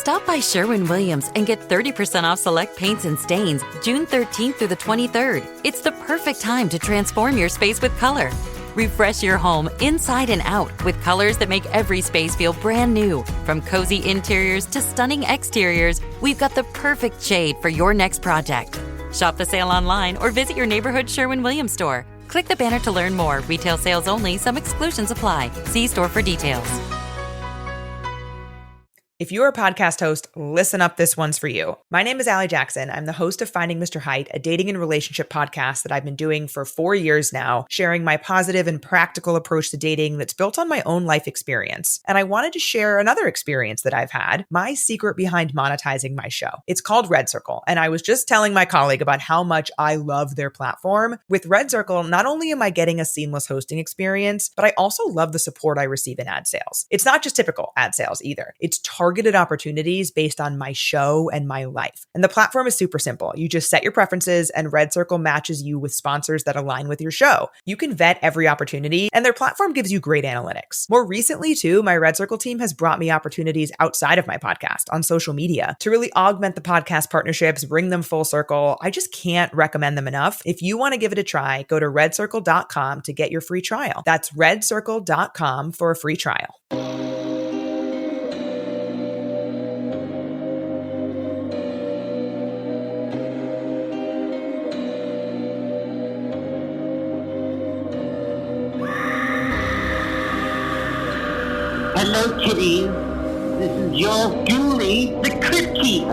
Stop by Sherwin-Williams and get 30% off select paints and stains June 13th through the 23rd. It's the perfect time to transform your space with color. Refresh your home inside and out with colors that make every space feel brand new. From cozy interiors to stunning exteriors, we've got the perfect shade for your next project. Shop the sale online or visit your neighborhood Sherwin-Williams store. Click the banner to learn more. Retail sales only. Some exclusions apply. See store for details. If you're a podcast host, listen up, this one's for you. My name is Allie Jackson. I'm the host of Finding Mr. Height, a dating and relationship podcast that I've been doing for 4 years now, sharing my positive and practical approach to dating that's built on my own life experience. And I wanted to share another experience that I've had, my secret behind monetizing my show. It's called Red Circle, and I was just telling my colleague about how much I love their platform. With Red Circle, not only am I getting a seamless hosting experience, but I also love the support I receive in ad sales. It's not just typical ad sales either. It's targeted opportunities based on my show and my life. And the platform is super simple. You just set your preferences and Red Circle matches you with sponsors that align with your show. You can vet every opportunity and their platform gives you great analytics. More recently too, my Red Circle team has brought me opportunities outside of my podcast on social media to really augment the podcast partnerships, bring them full circle. I just can't recommend them enough. If you want to give it a try, go to redcircle.com to get your free trial. That's redcircle.com for a free trial. Hello, kitties. This is your Domi, the Crypt Keeper,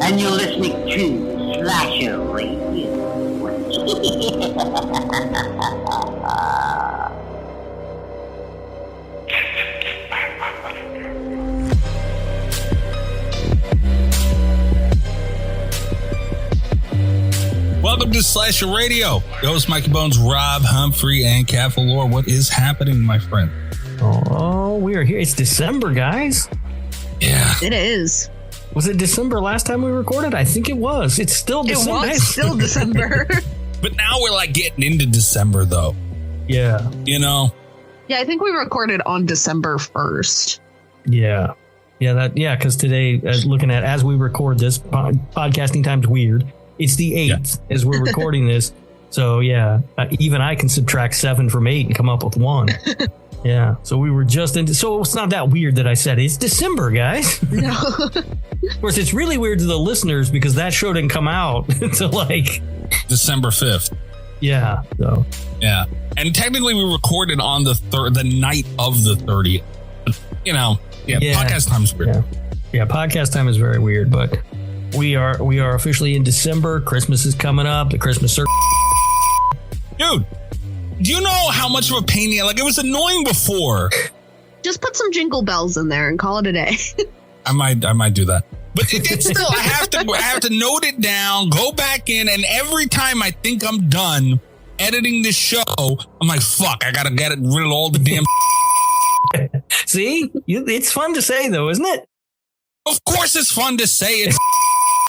and you're listening to Slasher Radio. Welcome to Slasher Radio. Your host, Mikey Bonez, Rob, Humphrey, and Cat Voleur. What is happening, my friend? Oh, we are here. It's December, guys. Yeah. It is. Was it December last time we recorded? I think it was. It's still December. It was still December. But now we're like getting into December, though. Yeah. You know? Yeah, I think we recorded on December 1st. Yeah. Yeah, because today, looking at as we record this, podcasting time's weird. It's the 8th as we're recording this. So, yeah, even I can subtract 7 from 8 and come up with 1. Yeah, so we were just into, so it's not that weird that I said it's December, guys. No. Of course, it's really weird to the listeners because that show didn't come out until like December 5th. Yeah. So. Yeah. And technically we recorded on the night of the 30th. You know, podcast time's weird. Yeah, podcast time is very weird, but we are officially in December. Christmas is coming up. The Christmas circle. Dude. Do you know how much of a pain in the, like, it was annoying before? Just put some jingle bells in there and call it a day. I might do that. But it's still, I have to note it down, go back in, and every time I think I'm done editing this show, I'm like, fuck, I gotta get rid of all the damn. See, it's fun to say though, isn't it? Of course, it's fun to say it,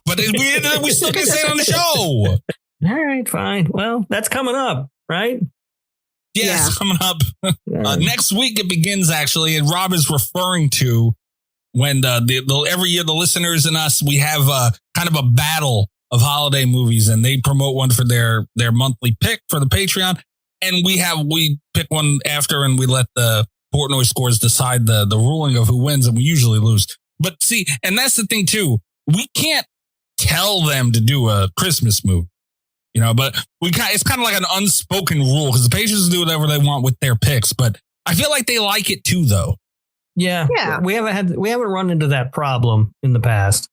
but we still can say it on the show. All right, fine. Well, that's coming up, right? Yes, coming up next week. It begins actually, and Rob is referring to when every year the listeners and us, we have kind of a battle of holiday movies, and they promote one for their monthly pick for the Patreon, and we pick one after, and we let the Portnoy scores decide the ruling of who wins, and we usually lose. But see, and that's the thing too, we can't tell them to do a Christmas movie. You know, but it's kind of like an unspoken rule because the patrons do whatever they want with their picks. But I feel like they like it too, though. Yeah. We haven't run into that problem in the past.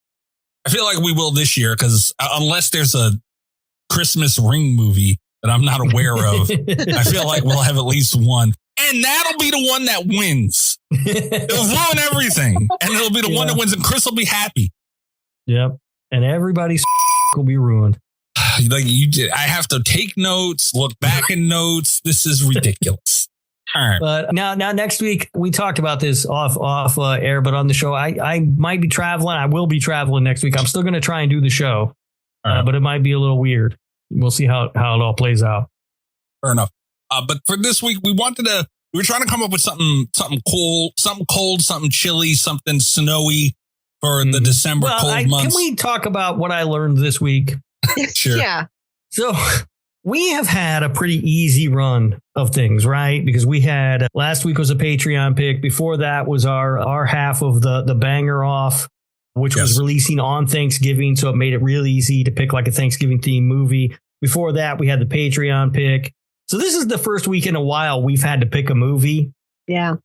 I feel like we will this year because unless there's a Christmas Ring movie that I'm not aware of, I feel like we'll have at least one. And that'll be the one that wins. It'll ruin everything. And it'll be the one that wins. And Chris will be happy. Yep. And everybody's will be ruined. Like you did. I have to take notes, look back in notes. This is ridiculous. All right. But now next week, we talked about this off air, but on the show, I might be traveling. I will be traveling next week. I'm still going to try and do the show, but it might be a little weird. We'll see how it all plays out. Fair enough. But for this week, we were trying to come up with something cool, something cold, something chilly, something snowy for the December cold months. Can we talk about what I learned this week? Sure. Yeah. So we have had a pretty easy run of things, right? Because we had last week was a Patreon pick. Before that was our half of the banger off, which was releasing on Thanksgiving. So it made it real easy to pick like a Thanksgiving themed movie. Before that, we had the Patreon pick. So this is the first week in a while we've had to pick a movie. Yeah.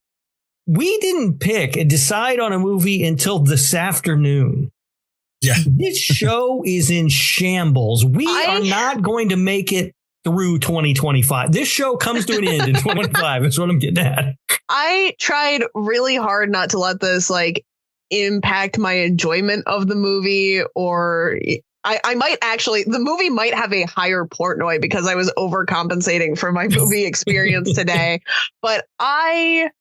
We didn't pick and decide on a movie until this afternoon. Yeah. This show is in shambles. We are not going to make it through 2025. This show comes to an end in 2025. That's what I'm getting at. I tried really hard not to let this like impact my enjoyment of the movie, or I might actually, the movie might have a higher Portnoy because I was overcompensating for my movie experience today. But I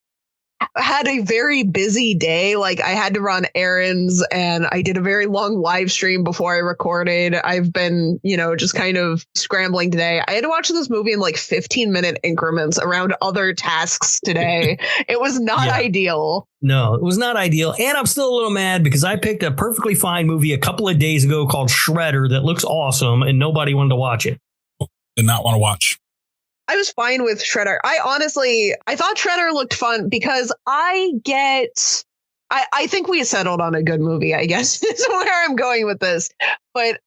had a very busy day. Like I had to run errands and I did a very long live stream before I recorded. I've been, just kind of scrambling today. I had to watch this movie in like 15-minute increments around other tasks today. It was not ideal. No, it was not ideal. And I'm still a little mad because I picked a perfectly fine movie a couple of days ago called Shredder that looks awesome and nobody wanted to watch it. Did not want to watch. I was fine with Shredder. I thought Shredder looked fun because I think we settled on a good movie, I guess is where I'm going with this. But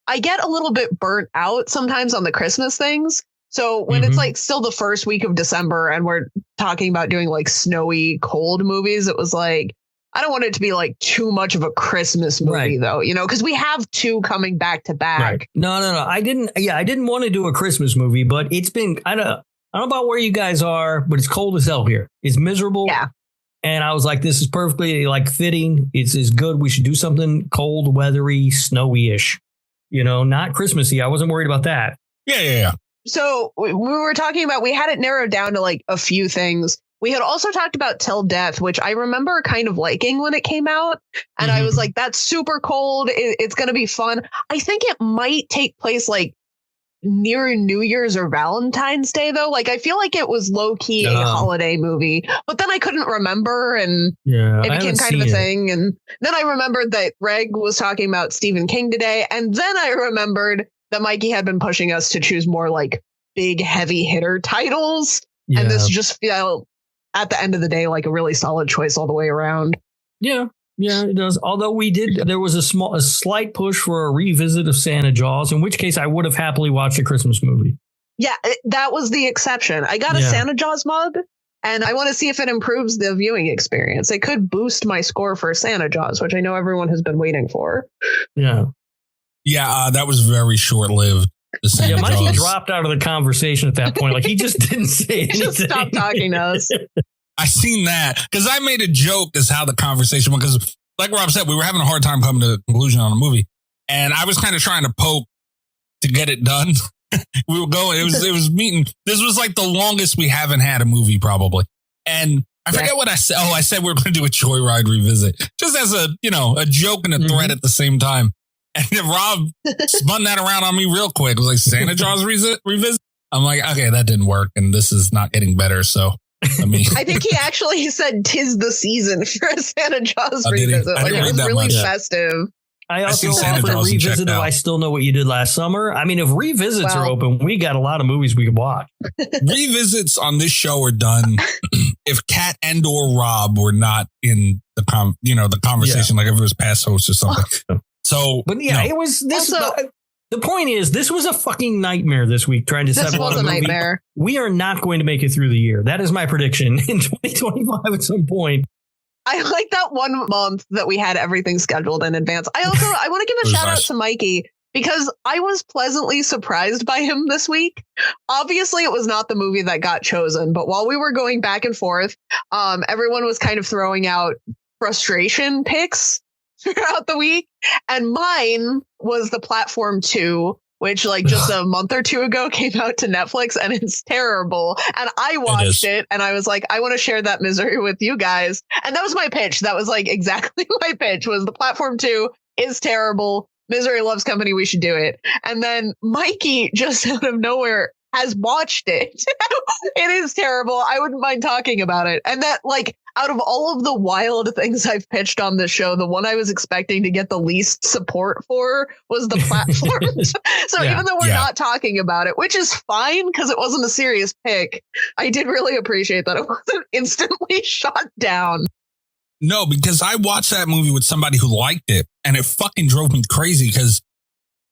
I get a little bit burnt out sometimes on the Christmas things. So when it's like still the first week of December and we're talking about doing like snowy, cold movies, it was like, I don't want it to be like too much of a Christmas movie, though, because we have two coming back to back. Right. No. I didn't want to do a Christmas movie, but it's been, I don't know about where you guys are, but it's cold as hell here. It's miserable. Yeah. And I was like, this is perfectly like fitting. It's good. We should do something cold, weathery, snowy-ish, not Christmassy. I wasn't worried about that. Yeah. So we were talking about, we had it narrowed down to like a few things. We had also talked about Till Death, which I remember kind of liking when it came out. And I was like, that's super cold. It's going to be fun. I think it might take place like near New Year's or Valentine's Day, though. Like, I feel like it was low key a holiday movie, but then I couldn't remember. And it became kind of a thing. And then I remembered that Greg was talking about Stephen King today. And then I remembered that Mikey had been pushing us to choose more like big heavy hitter titles. Yeah. And this just felt at the end of the day like a really solid choice all the way around. Yeah, it does. Although there was a slight push for a revisit of Santa Jaws, in which case I would have happily watched a Christmas movie. Yeah, that was the exception. I got a Santa Jaws mug and I want to see if it improves the viewing experience. It could boost my score for Santa Jaws, which I know everyone has been waiting for. Yeah, that was very short-lived. Mikey dropped out of the conversation at that point. Like he just didn't say anything. Just stopped talking to us. I seen that because I made a joke as how the conversation went. Because like Rob said, we were having a hard time coming to a conclusion on a movie. And I was kind of trying to poke to get it done. We were going, it was meeting. This was like the longest we haven't had a movie probably. And I forget what I said. Oh, I said we were going to do a Joyride revisit just as a joke and a threat at the same time. And then Rob spun that around on me real quick. It was like Santa Jaws revisit. I'm like, okay, that didn't work. And this is not getting better. So, I think he actually said 'tis the season for a Santa Jaws revisit. Like it was really festive. I also offered a revisit of I Still Know What You Did Last Summer. I mean, if revisits are open, we got a lot of movies we could watch. Revisits on this show are done if Cat and or Rob were not in the conversation, like if it was past hosts or something. So, but it was this. Also, the point is, this was a fucking nightmare this week trying to settle on a movie. Nightmare. We are not going to make it through the year. That is my prediction in 2025 at some point. I like that 1 month that we had everything scheduled in advance. I want to give a shout out to Mikey because I was pleasantly surprised by him this week. Obviously, it was not the movie that got chosen, but while we were going back and forth, everyone was kind of throwing out frustration picks throughout the week. And mine was The Platform 2, which like just a month or two ago came out to Netflix and it's terrible. And I watched it and I was like, I want to share that misery with you guys. And that was my pitch. That was like exactly my pitch was The Platform 2 is terrible. Misery loves company. We should do it. And then Mikey just out of nowhere has watched it. It is terrible. I wouldn't mind talking about it. And that, like, out of all of the wild things I've pitched on this show, the one I was expecting to get the least support for was the platforms. So even though we're not talking about it, which is fine because it wasn't a serious pick, I did really appreciate that it wasn't instantly shot down. No, because I watched that movie with somebody who liked it, and it fucking drove me crazy because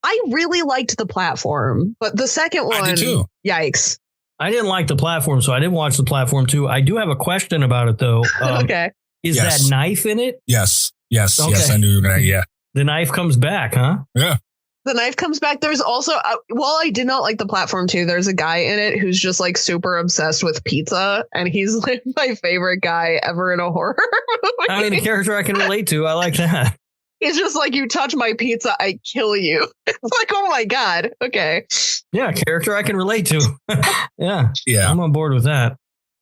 I really liked the platform, but the second one, I did too. Yikes. I didn't like the platform, so I didn't watch the platform too. I do have a question about it, though. Okay. Is that knife in it? Yes. Yes. Okay. Yes, I knew that. Yeah. The knife comes back, huh? Yeah. The knife comes back. There's also, while I did not like the platform too, there's a guy in it who's just like super obsessed with pizza. And he's like my favorite guy ever in a horror movie. I mean, a character I can relate to. I like that. He's just like, you touch my pizza, I kill you. It's like, oh my God. Okay. Yeah, a character I can relate to. Yeah. Yeah. I'm on board with that.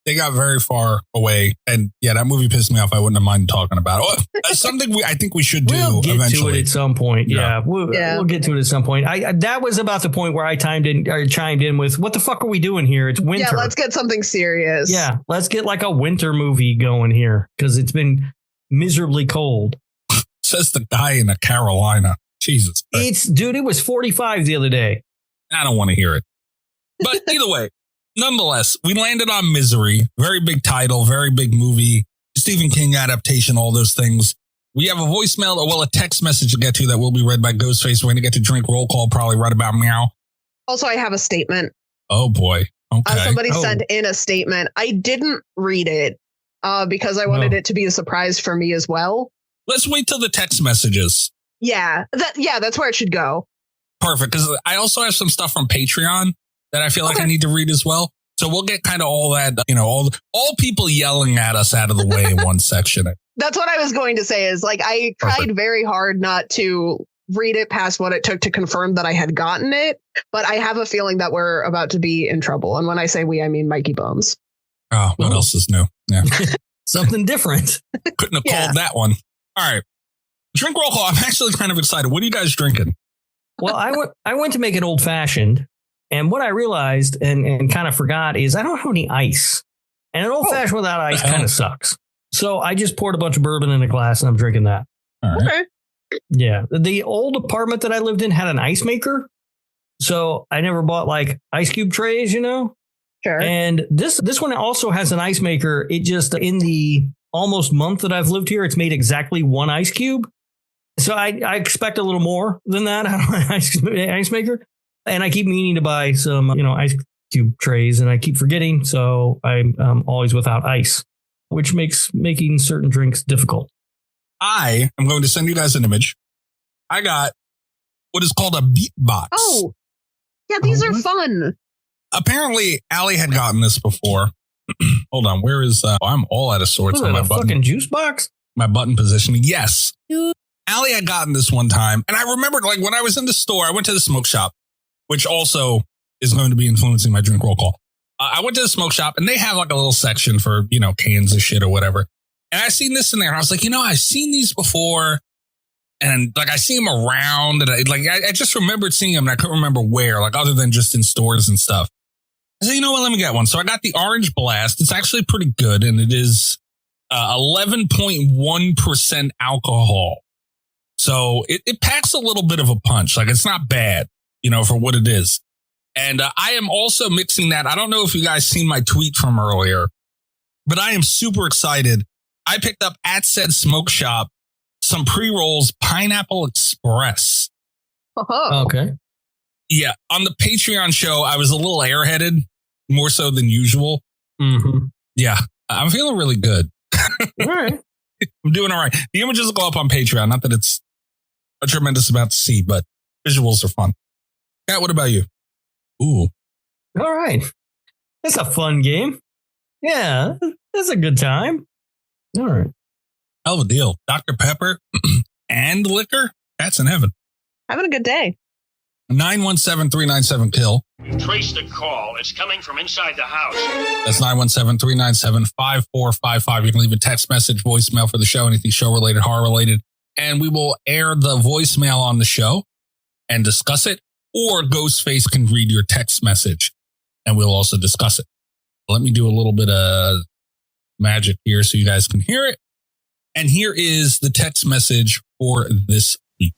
They got very far away. And yeah, that movie pissed me off. I wouldn't have minded talking about it. That's something I think we should do we'll get eventually. to it at some point. Yeah. We'll get to it at some point. That was about the point where I chimed in with, what the fuck are we doing here? It's winter. Yeah, let's get something serious. Yeah, let's get like a winter movie going here because it's been miserably cold. Says the guy in Carolina. Jesus. It was 45 the other day. I don't want to hear it. But either way, nonetheless, we landed on Misery. Very big title, very big movie. Stephen King adaptation, all those things. We have a voicemail, a text message to get to that will be read by Ghostface. We're going to get to drink roll call probably right about meow. Also, I have a statement. Oh, boy. Okay. Somebody sent in a statement. I didn't read it because I wanted it to be a surprise for me as well. Let's wait till the text messages. Yeah, that's where it should go. Perfect, because I also have some stuff from Patreon that I feel like I need to read as well. So we'll get kind of all that, all people yelling at us out of the way in one section. That's what I was going to say is like, I tried very hard not to read it past what it took to confirm that I had gotten it. But I have a feeling that we're about to be in trouble. And when I say we, I mean Mikey Bonez. Oh, what else is new? Yeah. Something different. Couldn't have called that one. All right. Drink roll call. I'm actually kind of excited. What are you guys drinking? Well, I went to make it old fashioned. And what I realized and kind of forgot is I don't have any ice. And an old fashioned without ice kind of sucks. So I just poured a bunch of bourbon in a glass and I'm drinking that. All right. Okay. Yeah. The old apartment that I lived in had an ice maker. So I never bought like ice cube trays, Sure. And this one also has an ice maker. It just in the almost month that I've lived here, it's made exactly one ice cube. So I expect a little more than that out of my ice maker. And I keep meaning to buy some, ice cube trays and I keep forgetting. So I'm always without ice, which makes making certain drinks difficult. I am going to send you guys an image. I got what is called a beatbox. Oh, yeah, these are fun. Apparently, Allie had gotten this before. Hold on, where is? I'm all out of sorts on my button. Fucking juice box. My button positioning. Yes, Allie had gotten this one time, and I remembered like when I was in the store, I went to the smoke shop, which also is going to be influencing my drink roll call. I went to the smoke shop, and they have like a little section for cans of shit or whatever. And I seen this in there, and I was like, I've seen these before. And like I see them around, and I just remembered seeing them, and I couldn't remember where, like other than just in stores and stuff. I said, let me get one. So I got the Orange Blast. It's actually pretty good, and it is 11.1% alcohol. So it packs a little bit of a punch. Like it's not bad, for what it is. And I am also mixing that. I don't know if you guys seen my tweet from earlier, but I am super excited. I picked up at said smoke shop some pre-rolls Pineapple Express. Oh, okay. Yeah. On the Patreon show, I was a little airheaded, more so than usual. Mm-hmm. Yeah. I'm feeling really good. All right. I'm doing all right. The images will go up on Patreon. Not that it's a tremendous amount to see, but visuals are fun. Cat, what about you? Ooh. All right. That's a fun game. Yeah. That's a good time. All right. Hell of a deal. Dr. Pepper and liquor? That's in heaven. Having a good day. 917-397-KILL. You traced the call. It's coming from inside the house. That's 917-397-5455. You can leave a text message, voicemail for the show, anything show-related, horror-related, and we will air the voicemail on the show and discuss it, or Ghostface can read your text message. and we'll also discuss it. Let me do a little bit of magic here so you guys can hear it. And here is the text message for this week.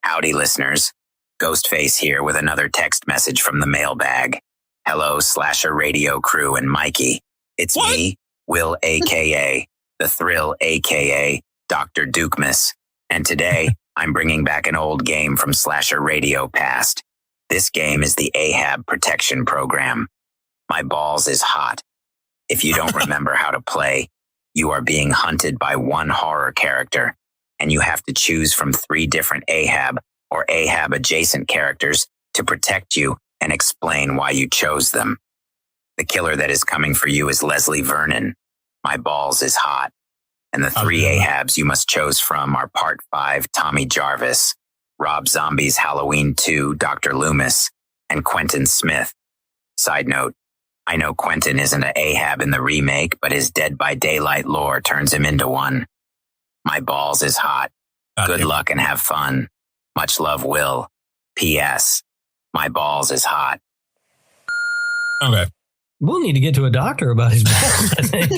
Howdy, listeners. Ghostface here with another text message from the mailbag. Hello, Slasher Radio crew and Mikey. It's me, Will, a.k.a. The Thrill, a.k.a. Dr. Dukmas. And today, I'm bringing back an old game from Slasher Radio past. This game is the Ahab Protection Program. My balls is hot. If you don't remember how to play, you are being hunted by one horror character, and you have to choose from 3 different Ahab or Ahab-adjacent characters to protect you and explain why you chose them. The killer that is coming for you is Leslie Vernon. My balls is hot. And the 3 Ahabs you must choose from are Part 5, Tommy Jarvis, Rob Zombie's Halloween 2, Dr. Loomis, and Quentin Smith. Side note, I know Quentin isn't an Ahab in the remake, but his Dead by Daylight lore turns him into one. My balls is hot. Good luck and have fun. Much love, Will. P.S. My balls is hot. Okay. We'll need to get to a doctor about his balls, I think.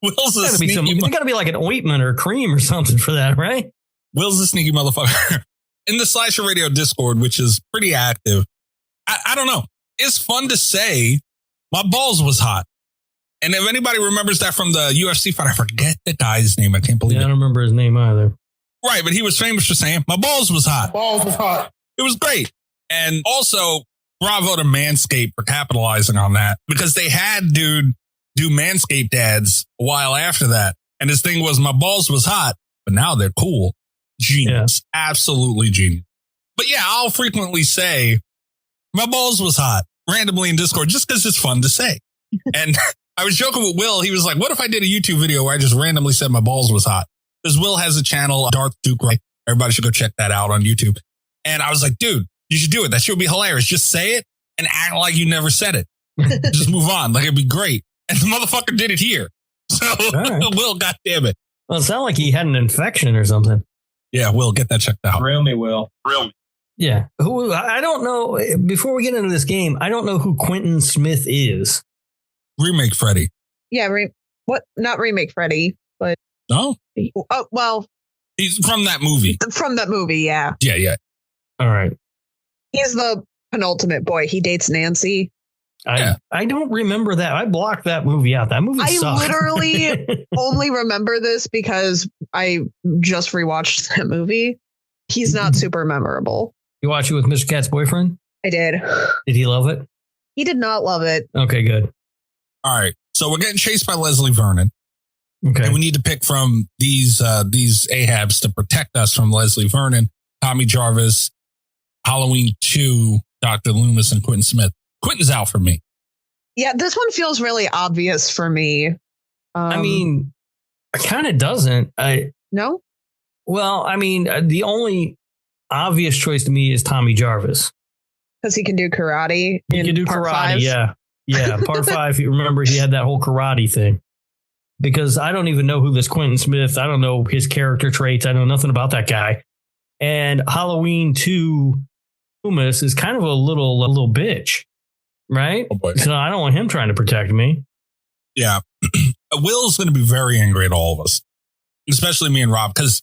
Will's a There's sneaky got to be like an ointment or cream or something for that, right? Will's a sneaky motherfucker. In the Slasher Radio Discord, which is pretty active, I don't know. It's fun to say my balls was hot. And if anybody remembers that from the UFC fight, I forget the guy's name. I can't believe it. I don't remember his name either. Right, but he was famous for saying, my balls was hot. Balls was hot. It was great. And also, bravo to Manscaped for capitalizing on that, because they had dude do Manscaped ads a while after that. And his thing was, my balls was hot, but now they're cool. Genius. Yeah. Absolutely genius. But yeah, I'll frequently say, my balls was hot randomly in Discord just because it's fun to say. And I was joking with Will. He was like, what if I did a YouTube video where I just randomly said my balls was hot? Because Will has a channel, Darth Duke, right? Everybody should go check that out on YouTube. And I was like, dude, you should do it. That should be hilarious. Just say it and act like you never said it. Just move on. Like, it'd be great. And the motherfucker did it here. So, right. Will, goddamn it. Well, it sounded like he had an infection or something. Yeah, Will, get that checked out. Grill me, Will. Grill me. Yeah. Who? I don't know. Before we get into this game, I don't know who Quentin Smith is. Remake Freddy. Yeah, what? Not remake Freddy, but no. Oh well, he's from that movie. From that movie, yeah. Yeah. All right. He's the penultimate boy. He dates Nancy. I don't remember that. I blocked that movie out. That movie sucked. I literally only remember this because I just rewatched that movie. He's not super memorable. You watch it with Mr. Cat's boyfriend? I did. Did he love it? He did not love it. Okay, good. All right. So we're getting chased by Leslie Vernon. Okay. And we need to pick from these Ahabs to protect us from Leslie Vernon, Tommy Jarvis, Halloween 2, Dr. Loomis, and Quentin Smith. Quentin's out for me. Yeah, this one feels really obvious for me. I mean, it kind of doesn't. No? Well, I mean, the only obvious choice to me is Tommy Jarvis. Because he can do karate. He can do karate, 5. yeah. Yeah, part 5, you remember he had that whole karate thing. Because I don't even know who this Quentin Smith, I don't know his character traits. I know nothing about that guy. And Halloween 2, Loomis is kind of a little bitch, right? Oh boy. So I don't want him trying to protect me. Yeah. Will's going to be very angry at all of us, especially me and Rob, because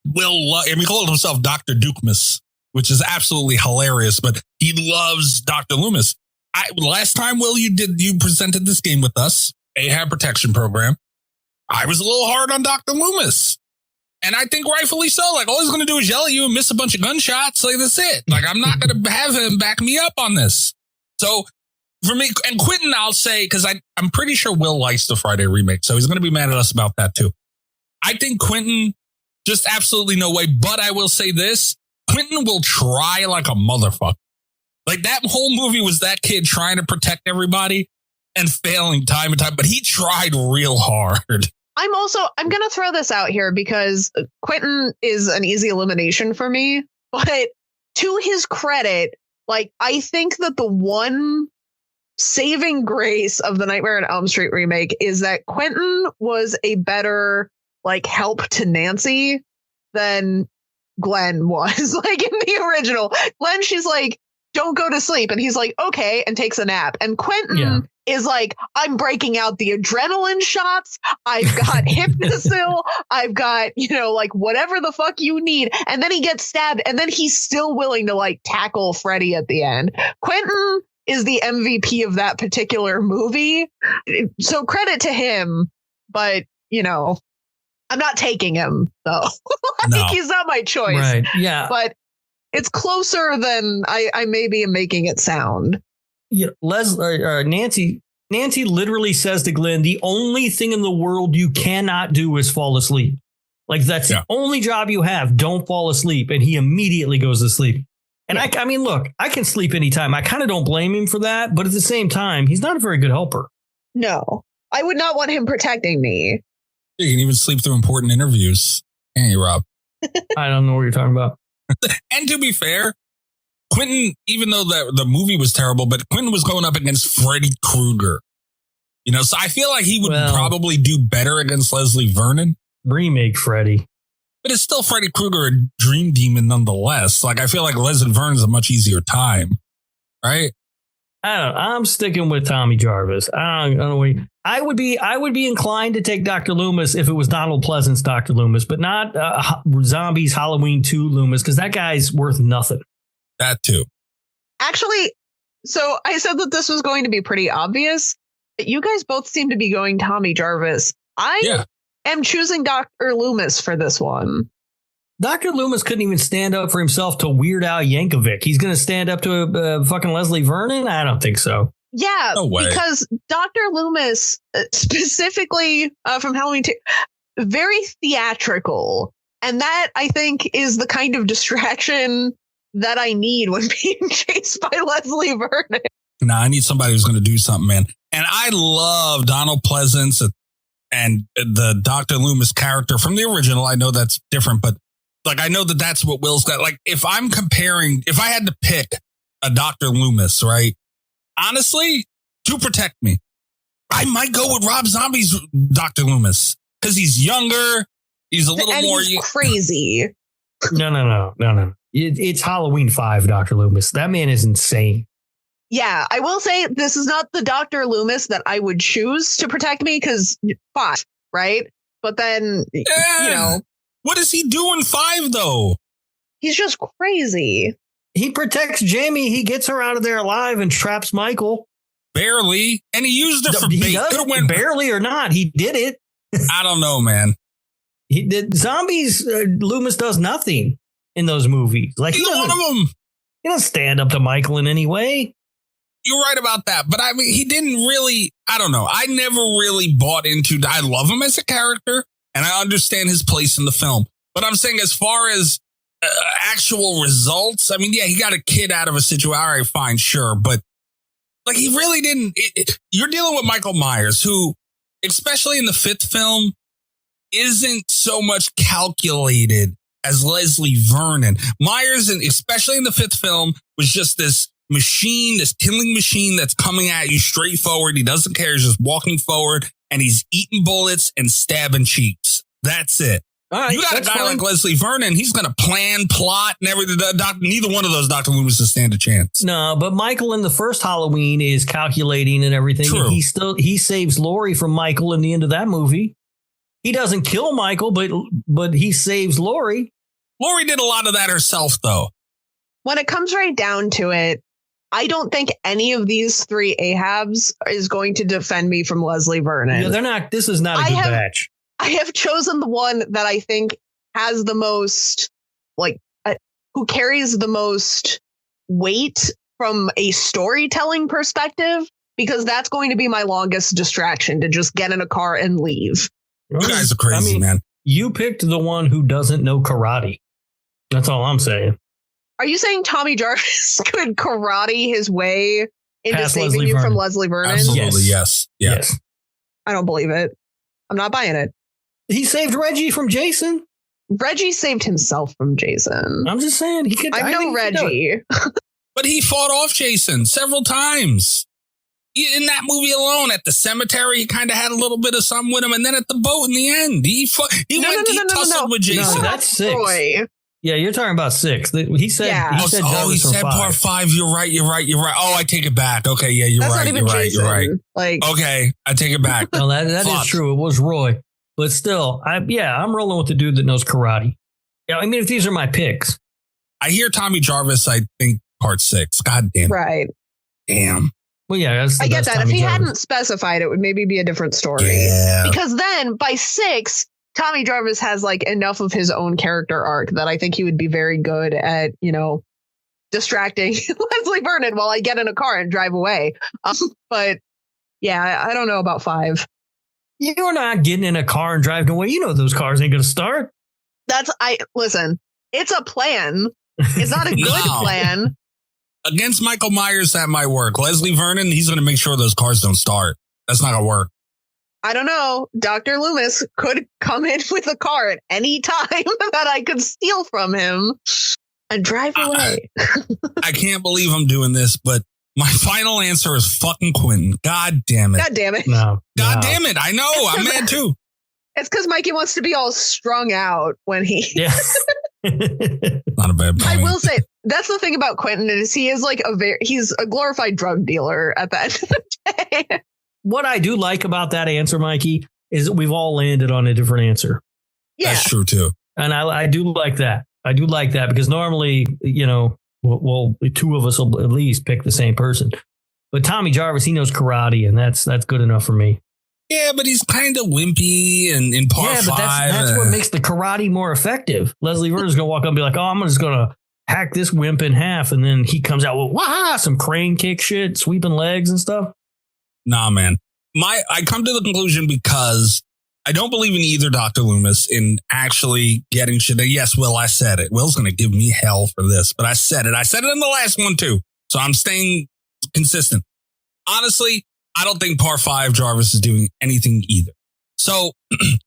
Will, he called himself Dr. Dukmas, which is absolutely hilarious, but he loves Dr. Loomis. Last time, Will, you presented this game with us, Ahab Protection Program. I was a little hard on Dr. Loomis. And I think rightfully so. Like, all he's going to do is yell at you and miss a bunch of gunshots. Like, that's it. Like, I'm not going to have him back me up on this. So for me, and Quentin, I'll say, because I'm pretty sure Will likes the Friday remake. So he's going to be mad at us about that too. I think Quentin, just absolutely no way. But I will say this, Quentin will try like a motherfucker. Like, that whole movie was that kid trying to protect everybody and failing time and time, but he tried real hard. I'm going to throw this out here because Quentin is an easy elimination for me, but to his credit, like, I think that the one saving grace of the Nightmare on Elm Street remake is that Quentin was a better, like, help to Nancy than Glenn was like in the original. Glenn, she's like, don't go to sleep. And he's like, okay, and takes a nap. And Quentin is like, I'm breaking out the adrenaline shots. I've got Hypnosil. I've got, like whatever the fuck you need. And then he gets stabbed. And then he's still willing to like tackle Freddy at the end. Quentin is the MVP of that particular movie. So credit to him. But, I'm not taking him, though. No. He's not my choice. Right. Yeah. But it's closer than I maybe am making it sound. Yeah, Nancy literally says to Glenn, the only thing in the world you cannot do is fall asleep. Like, that's the only job you have. Don't fall asleep. And he immediately goes to sleep. And I mean, look, I can sleep anytime. I kind of don't blame him for that. But at the same time, he's not a very good helper. No, I would not want him protecting me. You can even sleep through important interviews. Can't you, Rob? I don't know what you're talking about. And to be fair, Quentin, even though the movie was terrible, but Quentin was going up against Freddy Krueger. So I feel like he would probably do better against Leslie Vernon. Remake Freddy. But it's still Freddy Krueger, a dream demon nonetheless. Like, I feel like Leslie Vernon's a much easier time, right? I don't know. I'm sticking with Tommy Jarvis. I don't know. I would be inclined to take Dr. Loomis if it was Donald Pleasant's Dr. Loomis, but not Zombies Halloween 2 Loomis, because that guy's worth nothing. That too. Actually, so I said that this was going to be pretty obvious, but you guys both seem to be going Tommy Jarvis. I am choosing Dr. Loomis for this one. Dr. Loomis couldn't even stand up for himself to Weird Al Yankovic. He's going to stand up to fucking Leslie Vernon? I don't think so. Yeah, no way. Because Dr. Loomis, specifically from Halloween 2, very theatrical. And that, I think, is the kind of distraction that I need when being chased by Leslie Vernon. Nah, I need somebody who's going to do something, man. And I love Donald Pleasance and the Dr. Loomis character from the original. I know that's different, but like, I know that that's what Will's got. Like, if I had to pick a Dr. Loomis, right? Honestly, to protect me, I might go with Rob Zombie's Dr. Loomis because he's younger. He's a little more crazy. No. It's Halloween 5, Dr. Loomis. That man is insane. Yeah, I will say this is not the Dr. Loomis that I would choose to protect me because 5, right? But then, What does he do in 5, though? He's just crazy. He protects Jamie. He gets her out of there alive and traps Michael. Barely. And he used her for bait. Barely or not. He did it. I don't know, man. He did. Zombies, Loomis does nothing in those movies. Like, Either one of them. He doesn't stand up to Michael in any way. You're right about that. But I mean, he didn't really, I don't know. I never really bought into, I love him as a character and I understand his place in the film. But I'm saying as far as actual results, I mean, yeah, he got a kid out of a situation. All right, fine, sure. But like, he really didn't. You're dealing with Michael Myers, who, especially in the 5th film, isn't so much calculated as Leslie Vernon. Myers, and especially in the 5th film, was just this machine, this killing machine that's coming at you straight forward. He doesn't care. He's just walking forward and he's eating bullets and stabbing cheeks. That's it. All right, you got a guy like Leslie Vernon. He's going to plan, plot, and everything. Neither one of those Dr. Loomis stand a chance. No, but Michael in the first Halloween is calculating and everything. True. And he saves Laurie from Michael in the end of that movie. He doesn't kill Michael, but he saves Laurie. Laurie did a lot of that herself, though. When it comes right down to it, I don't think any of these 3 Ahabs is going to defend me from Leslie Vernon. Yeah, they're not. This is not a good batch. I have chosen the one that I think has the most, who carries the most weight from a storytelling perspective, because that's going to be my longest distraction, to just get in a car and leave. You guys are crazy, man. You picked the one who doesn't know karate. That's all I'm saying. Are you saying Tommy Jarvis could karate his way into Past saving Leslie you Vernon. from Leslie Vernon? Absolutely, yes. I don't believe it. I'm not buying it. He saved Reggie from Jason. Reggie saved himself from Jason. I'm just saying he could. I know Reggie. But he fought off Jason several times. In that movie alone, at the cemetery, he kind of had a little bit of something with him. And then at the boat in the end, he tussled with Jason. No, that's 6. Roy. Yeah, you're talking about 6. He said, Yeah. he said he Jarvis from said 5. part 5. You're right. Oh, I take it back. Okay, yeah, you're That's right. not even Jason. You're right. Like, Okay, I take it back. No, that is true. It was Roy. But still, I'm rolling with the dude that knows karate. Yeah, I mean, if these are my picks. I hear Tommy Jarvis, I think part 6. God damn it. right. Damn. Well, yeah, I get that. Tommy If he Jarvis. hadn't specified, it would maybe be a different story. Yeah. Because then by 6, Tommy Jarvis has like enough of his own character arc that I think he would be very good at, distracting Leslie Vernon while I get in a car and drive away. But yeah, I don't know about 5. You're not getting in a car and driving away. You know those cars ain't going to start. Listen, it's a plan. It's not a good plan. Against Michael Myers, that might work. Leslie Vernon, he's going to make sure those cars don't start. That's not going to work. I don't know. Dr. Loomis could come in with a car at any time that I could steal from him and drive away. I can't believe I'm doing this, but my final answer is fucking Quentin. God damn it. God damn it. No. God damn it. I know. I'm mad too. It's because Mikey wants to be all strung out when he... Yeah. Not a bad point. I will say, that's the thing about Quentin is he is like he's a glorified drug dealer at the end of the day. What I do like about that answer, Mikey, is that we've all landed on a different answer. Yeah. That's true too. And I do like that. I do like that because normally, well, 2 of us will at least pick the same person. But Tommy Jarvis, he knows karate, and that's good enough for me. Yeah, but he's kind of wimpy and in part 5. But that's what makes the karate more effective. Leslie Vernon's going to walk up and be like, I'm just going to hack this wimp in half. And then he comes out with some crane kick shit, sweeping legs and stuff. Nah, man. I come to the conclusion because I don't believe in either Dr. Loomis in actually getting shit. Yes, Will, I said it. Will's going to give me hell for this, but I said it. I said it in the last one too. So I'm staying consistent. Honestly, I don't think part 5 Jarvis is doing anything either. So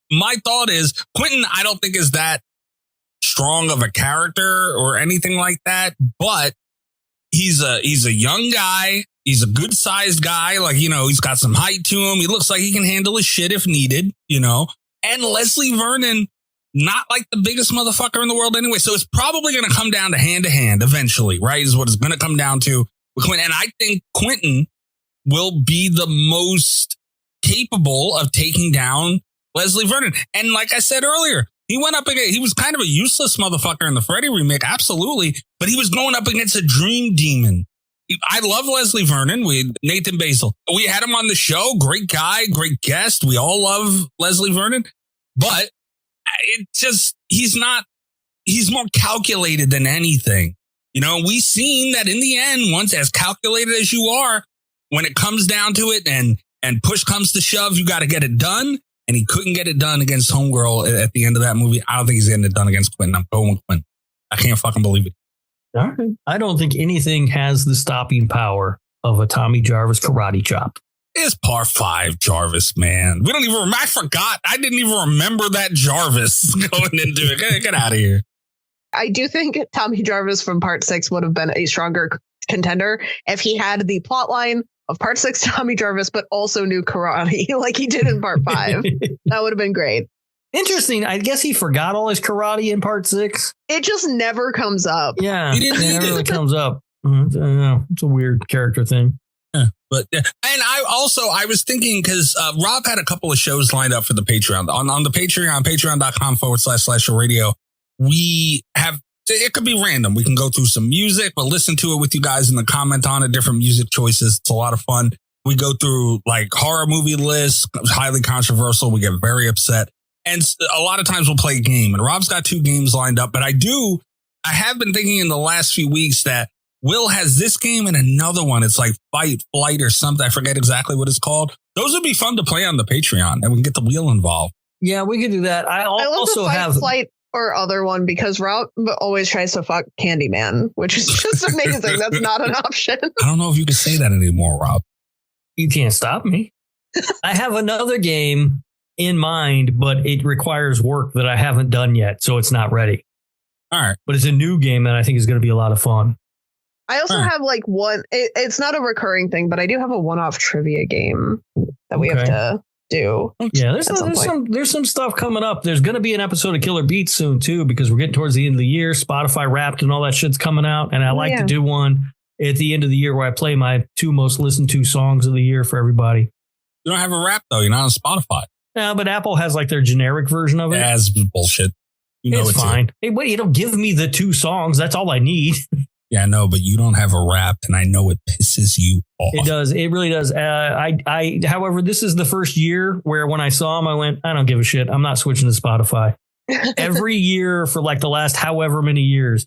my thought is Quentin, I don't think is that strong of a character or anything like that, but he's a young guy. He's a good sized guy. Like, he's got some height to him. He looks like he can handle his shit if needed, and Leslie Vernon, not like the biggest motherfucker in the world anyway. So it's probably going to come down to hand eventually, right? Is what it's going to come down to with Quentin. And I think Quentin will be the most capable of taking down Leslie Vernon. And like I said earlier, he went up against, he was kind of a useless motherfucker in the Freddy remake. Absolutely. But he was going up against a dream demon. I love Leslie Vernon. Nathan Basil. We had him on the show. Great guy, great guest. We all love Leslie Vernon, but he's more calculated than anything. We've seen that in the end, once as calculated as you are, when it comes down to it and push comes to shove, you got to get it done. And he couldn't get it done against Homegirl at the end of that movie. I don't think he's getting it done against Quentin. I'm going with Quentin. I can't fucking believe it. All right. I don't think anything has the stopping power of a Tommy Jarvis karate chop. It's part 5 Jarvis, man. We don't even remember. I forgot. I didn't even remember that Jarvis going into it. Get out of here. I do think Tommy Jarvis from part 6 would have been a stronger contender if he had the plot line of part 6 Tommy Jarvis, but also knew karate like he did in part 5. That would have been great. Interesting. I guess he forgot all his karate in part 6. It just never comes up. Yeah, He didn't it need never it. really comes up. I don't know. It's a weird character thing. Yeah, but and I was thinking because Rob had a couple of shows lined up for the Patreon on the Patreon, patreon.com/radio. We have, it could be random. We can go through some music, but listen to it with you guys in the comment on it, different music choices. It's a lot of fun. We go through like horror movie lists, highly controversial. We get very upset. And a lot of times we'll play a game, and Rob's got 2 games lined up, but I have been thinking in the last few weeks that Will has this game and another one. It's like Fight, Flight or something. I forget exactly what it's called. Those would be fun to play on the Patreon, and we can get the wheel involved. Yeah, we could do that. I love also the have Flight or other one because Rob always tries to fuck Candyman, which is just amazing. That's not an option. I don't know if you can say that anymore, Rob. You can't stop me. I have another game in mind, but it requires work that I haven't done yet, so it's not ready. All right. But it's a new game that I think is going to be a lot of fun. I also have like one, it's not a recurring thing, but I do have a one-off trivia game that we have to do. Yeah, there's some stuff coming up. There's going to be an episode of Killer Beats soon too, because we're getting towards the end of the year. Spotify Wrapped and all that shit's coming out, and I like to do one at the end of the year where I play my 2 most listened to songs of the year for everybody. You don't have a Wrap though. You're not on Spotify. Yeah, but Apple has like their generic version of it. That's bullshit. You know it's fine. Hey, wait, it'll give me the 2 songs. That's all I need. Yeah, I know, but you don't have a Wrapped, and I know it pisses you off. It does. It really does. However, this is the first year where when I saw them, I went, I don't give a shit. I'm not switching to Spotify. Every year for like the last however many years,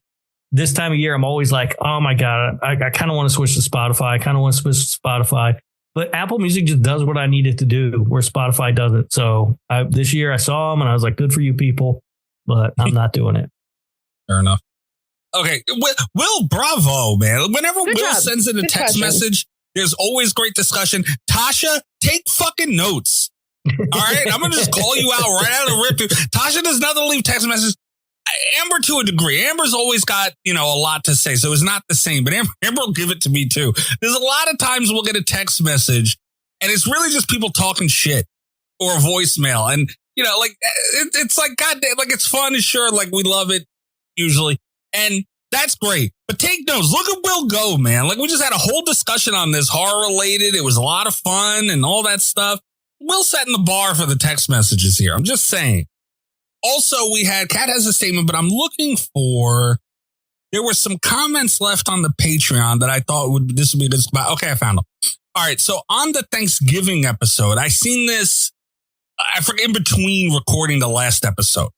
this time of year, I'm always like, oh my God, I kind of want to switch to Spotify. But Apple Music just does what I need it to do, where Spotify doesn't. So this year I saw them and I was like, good for you people, but I'm not doing it. Fair enough. Okay, Will, bravo, man. Whenever Good Will job. sends in a Good text question. message, there's always great discussion. Tasha, take fucking notes. All right, I'm gonna just call you out right out of the rip. Tasha does not leave text messages. Amber to a degree. Amber's always got, a lot to say, so it's not the same. But Amber will give it to me too. There's a lot of times we'll get a text message, and it's really just people talking shit or a voicemail, and it's like goddamn, like it's fun and sure, like we love it usually. And that's great. But take notes. Look at Will go, man. Like we just had a whole discussion on this, horror related. It was a lot of fun and all that stuff. Will setting the bar for the text messages here. I'm just saying. Also, we had, Cat has a statement, but I'm looking for, there were some comments left on the Patreon that I thought this would be a good spot. Okay, I found them. All right. So on the Thanksgiving episode, I seen this, I forget, in between recording the last episode.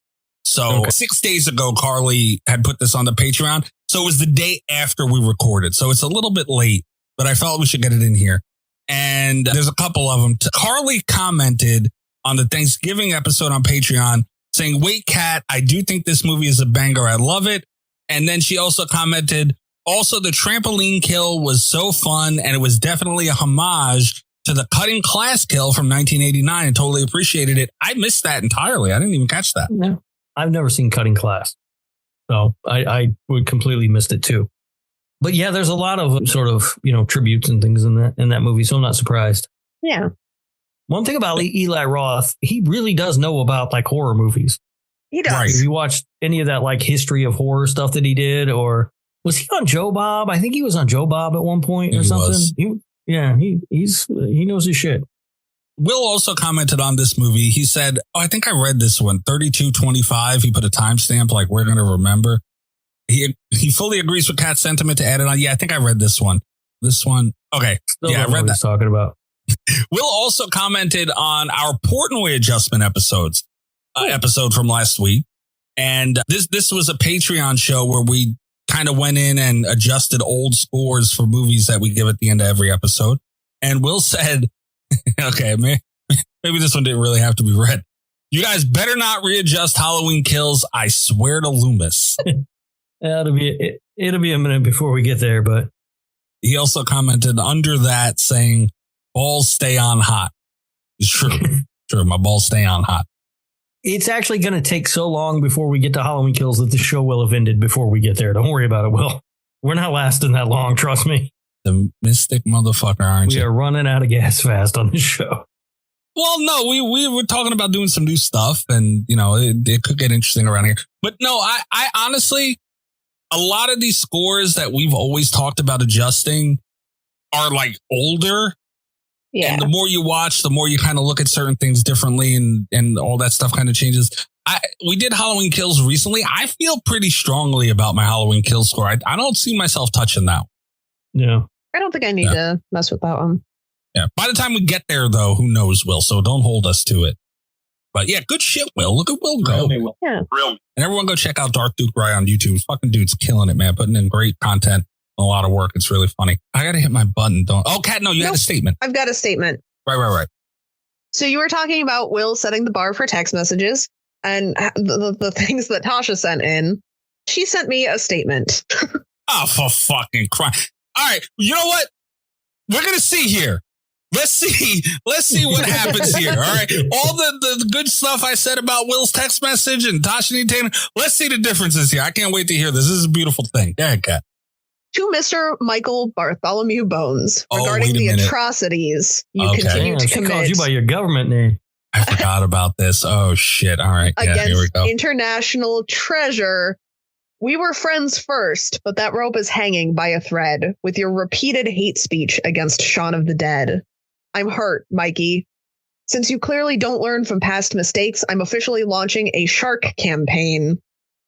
So 6 days ago, Carly had put this on the Patreon. So it was the day after we recorded. So it's a little bit late, but I felt we should get it in here. And there's a couple of them. Carly commented on the Thanksgiving episode on Patreon saying, wait, Cat, I do think this movie is a banger. I love it. And then she also commented, also, the trampoline kill was so fun. And it was definitely a homage to the cutting class kill from 1989 and totally appreciated it. I missed that entirely. I didn't even catch that. No. I've never seen Cutting Class, so I would completely missed it too. But yeah, there's a lot of sort of tributes and things in that movie, so I'm not surprised. Yeah. One thing about Eli Roth, he really does know about like horror movies. He does. Right. If you watched any of that like history of horror stuff that he did, or was he on Joe Bob? I think he was on Joe Bob at one point or something. He knows his shit. Will also commented on this movie. He said, I think I read this one, 3225. He put a timestamp like we're going to remember. He fully agrees with Cat's sentiment to add it on. Yeah, I think I read this one. Okay. Still I read that. Talking about. Will also commented on our Portnoy adjustment episode from last week. And this was a Patreon show where we kind of went in and adjusted old scores for movies that we give at the end of every episode. And Will said, okay, maybe this one didn't really have to be read. You guys better not readjust Halloween Kills. I swear to Loomis. It'll be a minute before we get there, but he also commented under that saying, balls stay on hot. It's true. True. My balls stay on hot. It's actually going to take so long before we get to Halloween Kills that the show will have ended before we get there. Don't worry about it, Will. We're not lasting that long. Trust me. The mystic motherfucker, aren't you? We are running out of gas fast on this show. Well, no, we were talking about doing some new stuff, and it could get interesting around here. But no, I honestly, a lot of these scores that we've always talked about adjusting are like older. Yeah. And the more you watch, the more you kind of look at certain things differently, and all that stuff kind of changes. We did Halloween Kills recently. I feel pretty strongly about my Halloween Kills score. I don't see myself touching that. Yeah. I don't think I need to mess with that one. Yeah. By the time we get there, though, who knows, Will? So don't hold us to it. But yeah, good shit, Will. Look at Will go. Yeah. Real. And everyone go check out Dark Duke Ray on YouTube. Fucking dude's killing it, man. Putting in great content. A lot of work. It's really funny. I got to hit my button. Cat, no, you had a statement. I've got a statement. Right. So you were talking about Will setting the bar for text messages and the things that Tasha sent in. She sent me a statement. Oh, for fucking Christ. All right. You know what? We're going to see here. Let's see what happens here. All right. All the good stuff I said about Will's text message and Tasha Taylor. Let's see the differences here. I can't wait to hear this. This is a beautiful thing. Go ahead, Cat. To Mr. Michael Bartholomew Bones regarding the atrocities you continue to she commit. called you by your government name. I forgot about this. Oh, shit. All right. Yeah, here we Against go. international treasure. We were friends first, but that rope is hanging by a thread with your repeated hate speech against Shaun of the Dead. I'm hurt, Mikey. Since you clearly don't learn from past mistakes, I'm officially launching a shark campaign.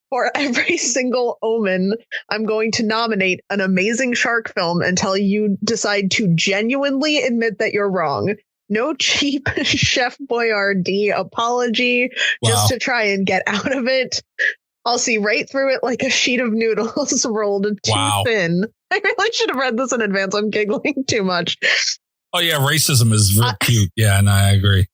For every single Omen, I'm going to nominate an amazing shark film until you decide to genuinely admit that you're wrong. No cheap Chef Boyardee apology just to try and get out of it. I'll see right through it like a sheet of noodles rolled too thin. I really should have read this in advance. I'm giggling too much. Oh, yeah. Racism is real cute. Yeah, no, I agree.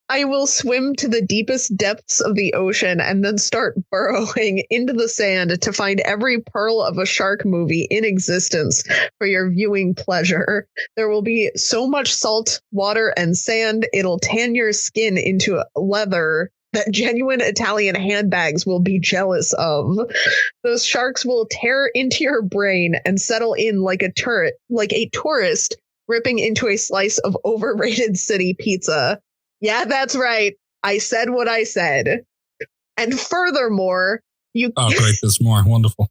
I will swim to the deepest depths of the ocean and then start burrowing into the sand to find every pearl of a shark movie in existence for your viewing pleasure. There will be so much salt, water, and sand, it'll tan your skin into leather that genuine Italian handbags will be jealous of. Those sharks will tear into your brain and settle in like a tourist ripping into a slice of overrated city pizza. Yeah, that's right. I said what I said. And furthermore, Oh, great. There's more. Wonderful.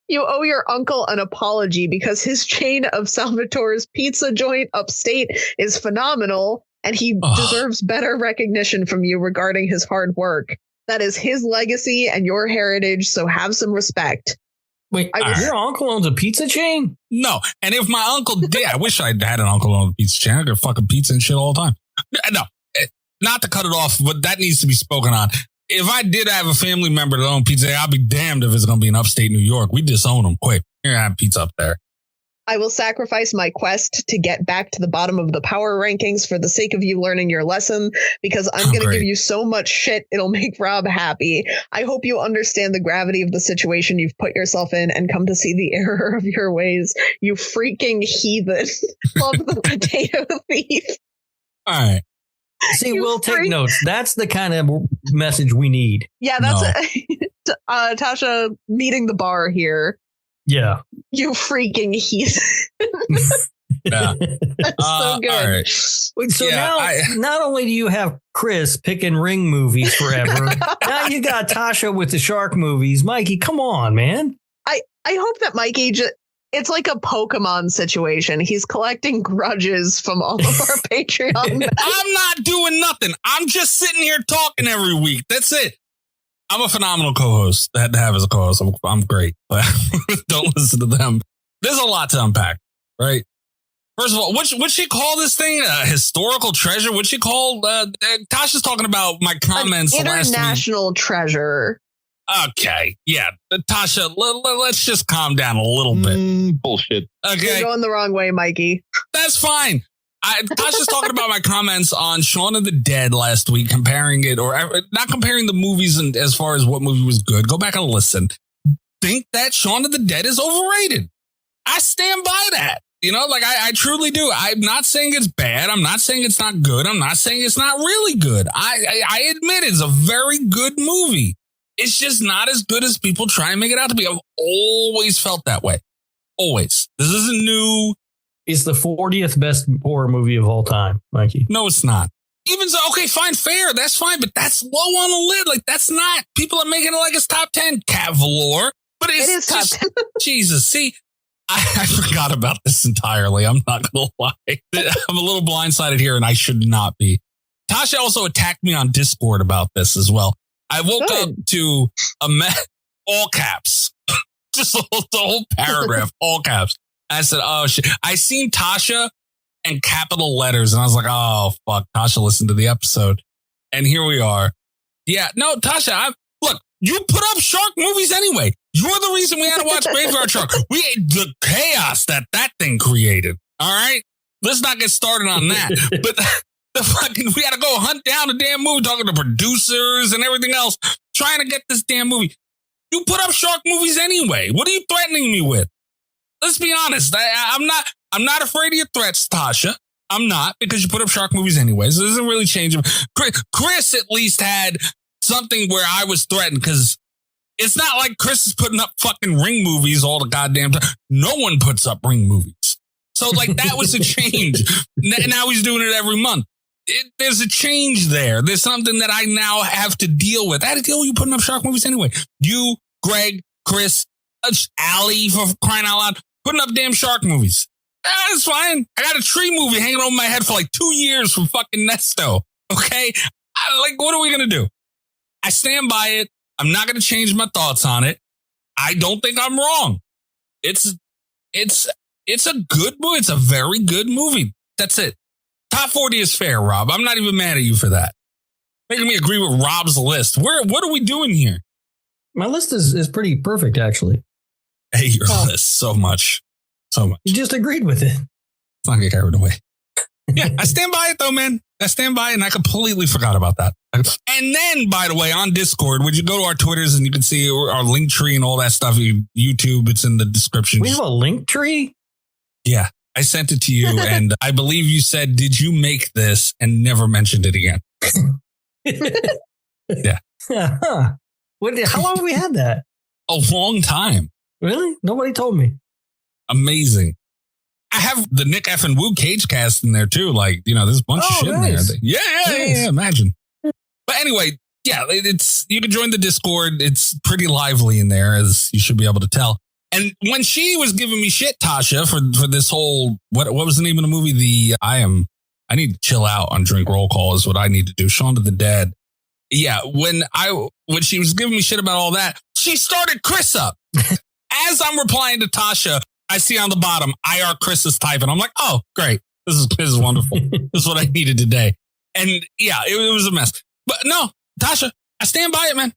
You owe your uncle an apology because his chain of Salvatore's pizza joint upstate is phenomenal, and he deserves better recognition from you regarding his hard work. That is his legacy and your heritage, so have some respect. Wait, your uncle owns a pizza chain? No. And if my uncle did, I wish I had an uncle who owned a pizza chain. I could fucking pizza and shit all the time. No, not to cut it off, but that needs to be spoken on. If I did have a family member that owned pizza, I'll be damned if it's going to be in upstate New York. We disown them quick. You're going to have pizza up there. I will sacrifice my quest to get back to the bottom of the power rankings for the sake of you learning your lesson, because I'm going to give you so much shit it'll make Rob happy. I hope you understand the gravity of the situation you've put yourself in and come to see the error of your ways. You freaking heathen. Love the potato thief. All right. See, we'll take notes. That's the kind of message we need. Yeah, that's Tasha meeting the bar here. Yeah. You freaking heathen. Yeah. That's so good. All right. Wait, so not only do you have Chris picking Ring movies forever, now you got Tasha with the shark movies. Mikey, come on, man. I hope that Mikey it's like a Pokemon situation. He's collecting grudges from all of our Patreon. I'm not doing nothing. I'm just sitting here talking every week. That's it. I'm a phenomenal co-host. I had to have as a co-host. I'm great, but don't listen to them. There's a lot to unpack, right? First of all, what'd she call this thing? Historical treasure? What'd she call? Tasha's talking about my comments last week. International treasure. Okay. Yeah. Tasha, let's just calm down a little bit. Bullshit. You're Okay. going the wrong way, Mikey. That's fine. Tasha's talking about my comments on Shaun of the Dead last week, comparing it, or not comparing the movies and as far as what movie was good. Go back and listen. Think that Shaun of the Dead is overrated. I stand by that. You know, like I truly do. I'm not saying it's bad. I'm not saying it's not good. I'm not saying it's not really good. I admit it's a very good movie. It's just not as good as people try and make it out to be. I've always felt that way. Always. This isn't new. It's the 40th best horror movie of all time, Mikey. No, it's not. Even so, okay, fine, fair. That's fine. But that's low on the lid. Like, that's not. People are making it like it's top 10. Cat Voleur. But it is top 10. Jesus. See, I forgot about this entirely. I'm not going to lie. I'm a little blindsided here, and I should not be. Tasha also attacked me on Discord about this as well. I woke up to all caps, just the whole paragraph, all caps. I said, oh, shit. I seen Tasha and capital letters, and I was like, oh, fuck. Tasha listened to the episode. And here we are. Yeah, no, Tasha, look, you put up shark movies anyway. You're the reason we had to watch Graveyard Shark. The chaos that thing created. All right? Let's not get started on that. But we had to go hunt down the damn movie, talking to producers and everything else, trying to get this damn movie. You put up shark movies anyway. What are you threatening me with? Let's be honest. I'm not afraid of your threats, Tasha. I'm not, because you put up shark movies anyway. So it doesn't really change them. Chris at least had something where I was threatened, because it's not like Chris is putting up fucking Ring movies all the goddamn time. No one puts up Ring movies. So like that was a change. Now he's doing it every month. there's a change there. There's something that I now have to deal with. I had to deal with you putting up shark movies anyway. You, Greg, Chris, Allie, for crying out loud, putting up damn shark movies. That's fine. I got a tree movie hanging over my head for like 2 years from fucking Nesto. Okay? What are we going to do? I stand by it. I'm not going to change my thoughts on it. I don't think I'm wrong. It's a good movie. It's a very good movie. That's it. Top 40 is fair, Rob. I'm not even mad at you for that. Making me agree with Rob's list. What are we doing here? My list is pretty perfect, actually. I hate your list so much. So much. You just agreed with it. Let's not get carried away. Yeah, I stand by it though, man. I stand by it, and I completely forgot about that. And then, by the way, on Discord, would you go to our Twitters and you can see our link tree and all that stuff? YouTube, it's in the description. We have a link tree? Yeah, I sent it to you, and I believe you said, "Did you make this?" and never mentioned it again. Yeah. How long have we had that? A long time. Really? Nobody told me. Amazing. I have the Nick F. and Woo Cage cast in there too. Like, there's a bunch of shit nice. in there. Yeah. Imagine. But anyway, yeah, you can join the Discord. It's pretty lively in there, as you should be able to tell. And when she was giving me shit, Tasha, for this whole, what was the name of the movie? I need to chill out on Drink Roll Call is what I need to do. Shaun of the Dead. Yeah. When she was giving me shit about all that, she started Chris up. As I'm replying to Tasha, I see on the bottom, EyeRChris is typing. I'm like, oh, great. This is wonderful. This is what I needed today. And yeah, it was a mess. But no, Tasha, I stand by it, man.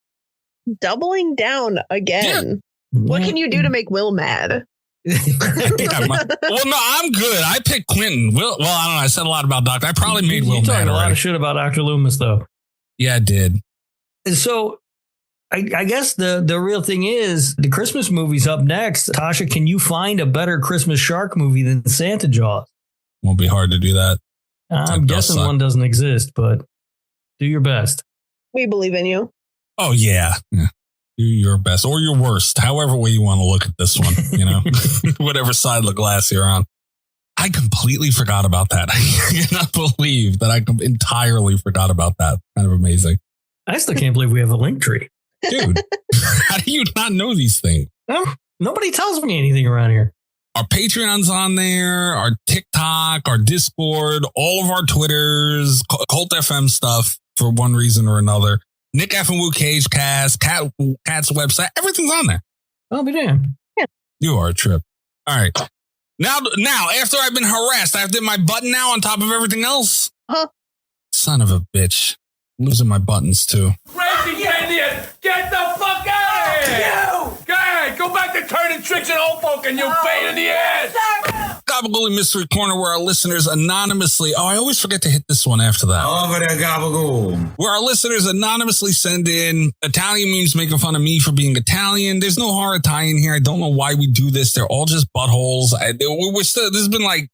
Doubling down again. Yeah. What can you do to make Will mad? Well, no, I'm good. I picked Quentin. I don't know. I said a lot about Doctor. I probably made Will mad. You talking a lot of shit about Dr. Loomis, though. Yeah, I did. So I guess the real thing is the Christmas movie's up next. Tasha, can you find a better Christmas shark movie than Santa Jaws? Won't be hard to do that. I'm guessing one doesn't exist, but do your best. We believe in you. Oh, yeah. Do your best or your worst, however way you want to look at this one, whatever side of the glass you're on. I completely forgot about that. I cannot believe that I entirely forgot about that. Kind of amazing. I still can't believe we have a link tree. Dude, how do you not know these things? Nobody tells me anything around here. Our Patreon's on there, our TikTok, our Discord, all of our Twitters, Cult FM stuff for one reason or another. Nick F. and Woo Cage Cast, Cat's website, everything's on there. I'll be damned. Yeah. You are a trip. All right. Now, after I've been harassed, I have to hit my button now on top of everything else. Huh? Son of a bitch. I'm losing my buttons too. Crazy genius! Get the fuck out of here! Go ahead, go back to turning tricks and old folk and you pain in the ass! Gabagool Mystery Corner, where our listeners anonymously, I always forget to hit this one after that. Over there, Gabagool. Where our listeners anonymously send in Italian memes making fun of me for being Italian. There's no hard Italian here. I don't know why we do this. They're all just buttholes. We're still, this has been like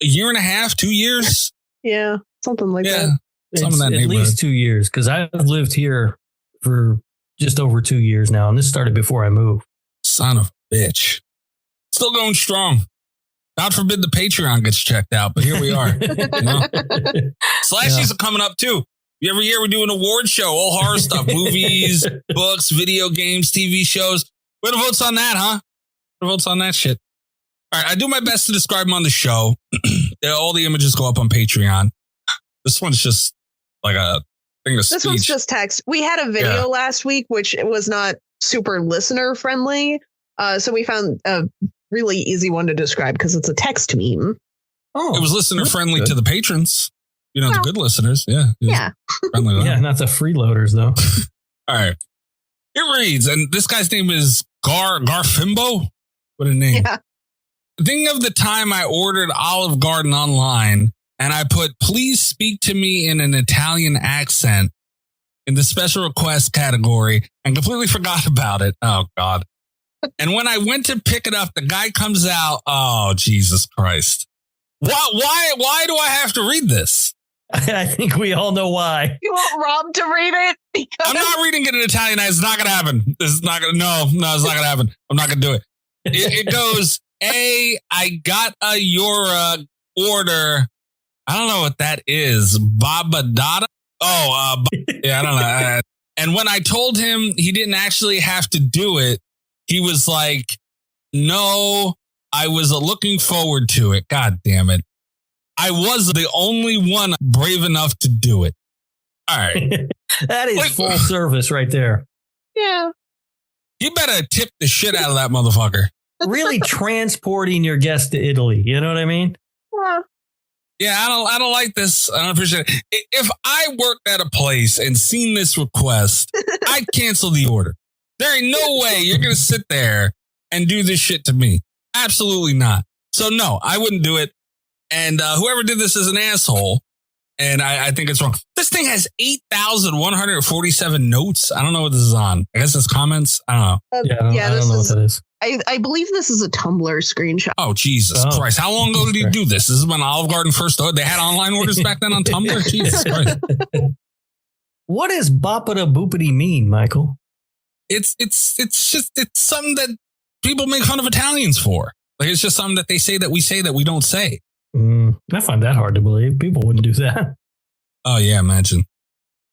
a year and a half, 2 years. Yeah, something like that. It's at least 2 years, because I've lived here for just over 2 years now, and this started before I moved. Son of a bitch. Still going strong. God forbid the Patreon gets checked out, but here we are. Slashies are coming up too. Every year we do an award show, all horror stuff, movies, books, video games, TV shows. Where the votes on that, huh? Where the votes on that shit? All right, I do my best to describe them on the show. All the images go up on Patreon. This one's just like a thing of speech. This one's just text. We had a video last week, which was not super listener friendly. So we found a really easy one to describe because it's a text meme. Oh, it was listener friendly to the patrons. The good listeners. Yeah. Friendly. Yeah, not the freeloaders though. All right. It reads, and this guy's name is Garfimbo. What a name. Yeah. Thinking of the time I ordered Olive Garden online and I put, please speak to me in an Italian accent in the special request category and completely forgot about it. Oh, God. And when I went to pick it up, the guy comes out. Oh, Jesus Christ. Why do I have to read this? I think we all know why. You want Rob to read it? Because I'm not reading it in Italian. It's not going to happen. This is not going to, no, it's not going to happen. I'm not going to do it. It goes, I got your order. I don't know what that is. Babadada? Oh, yeah, I don't know. And when I told him he didn't actually have to do it, he was like, no, I was looking forward to it. God damn it. I was the only one brave enough to do it. All right. That is full service right there. Yeah. You better tip the shit out of that motherfucker. Really transporting your guest to Italy. You know what I mean? Yeah, I don't like this. I don't appreciate it. If I worked at a place and seen this request, I'd cancel the order. There ain't no way you're going to sit there and do this shit to me. Absolutely not. So no, I wouldn't do it. And whoever did this is an asshole. And I think it's wrong. This thing has 8,147 notes. I don't know what this is on. I guess it's comments. I don't know. I don't know what that is. I believe this is a Tumblr screenshot. Oh, Jesus Christ. How long ago did you do this? This is when Olive Garden first started. They had online orders back then on Tumblr? Jesus Christ. What does boppity boopity mean, Michael? It's something that people make fun of Italians for. Like, it's just something that they say that we don't say. I find that hard to believe. People wouldn't do that. Oh, yeah, imagine.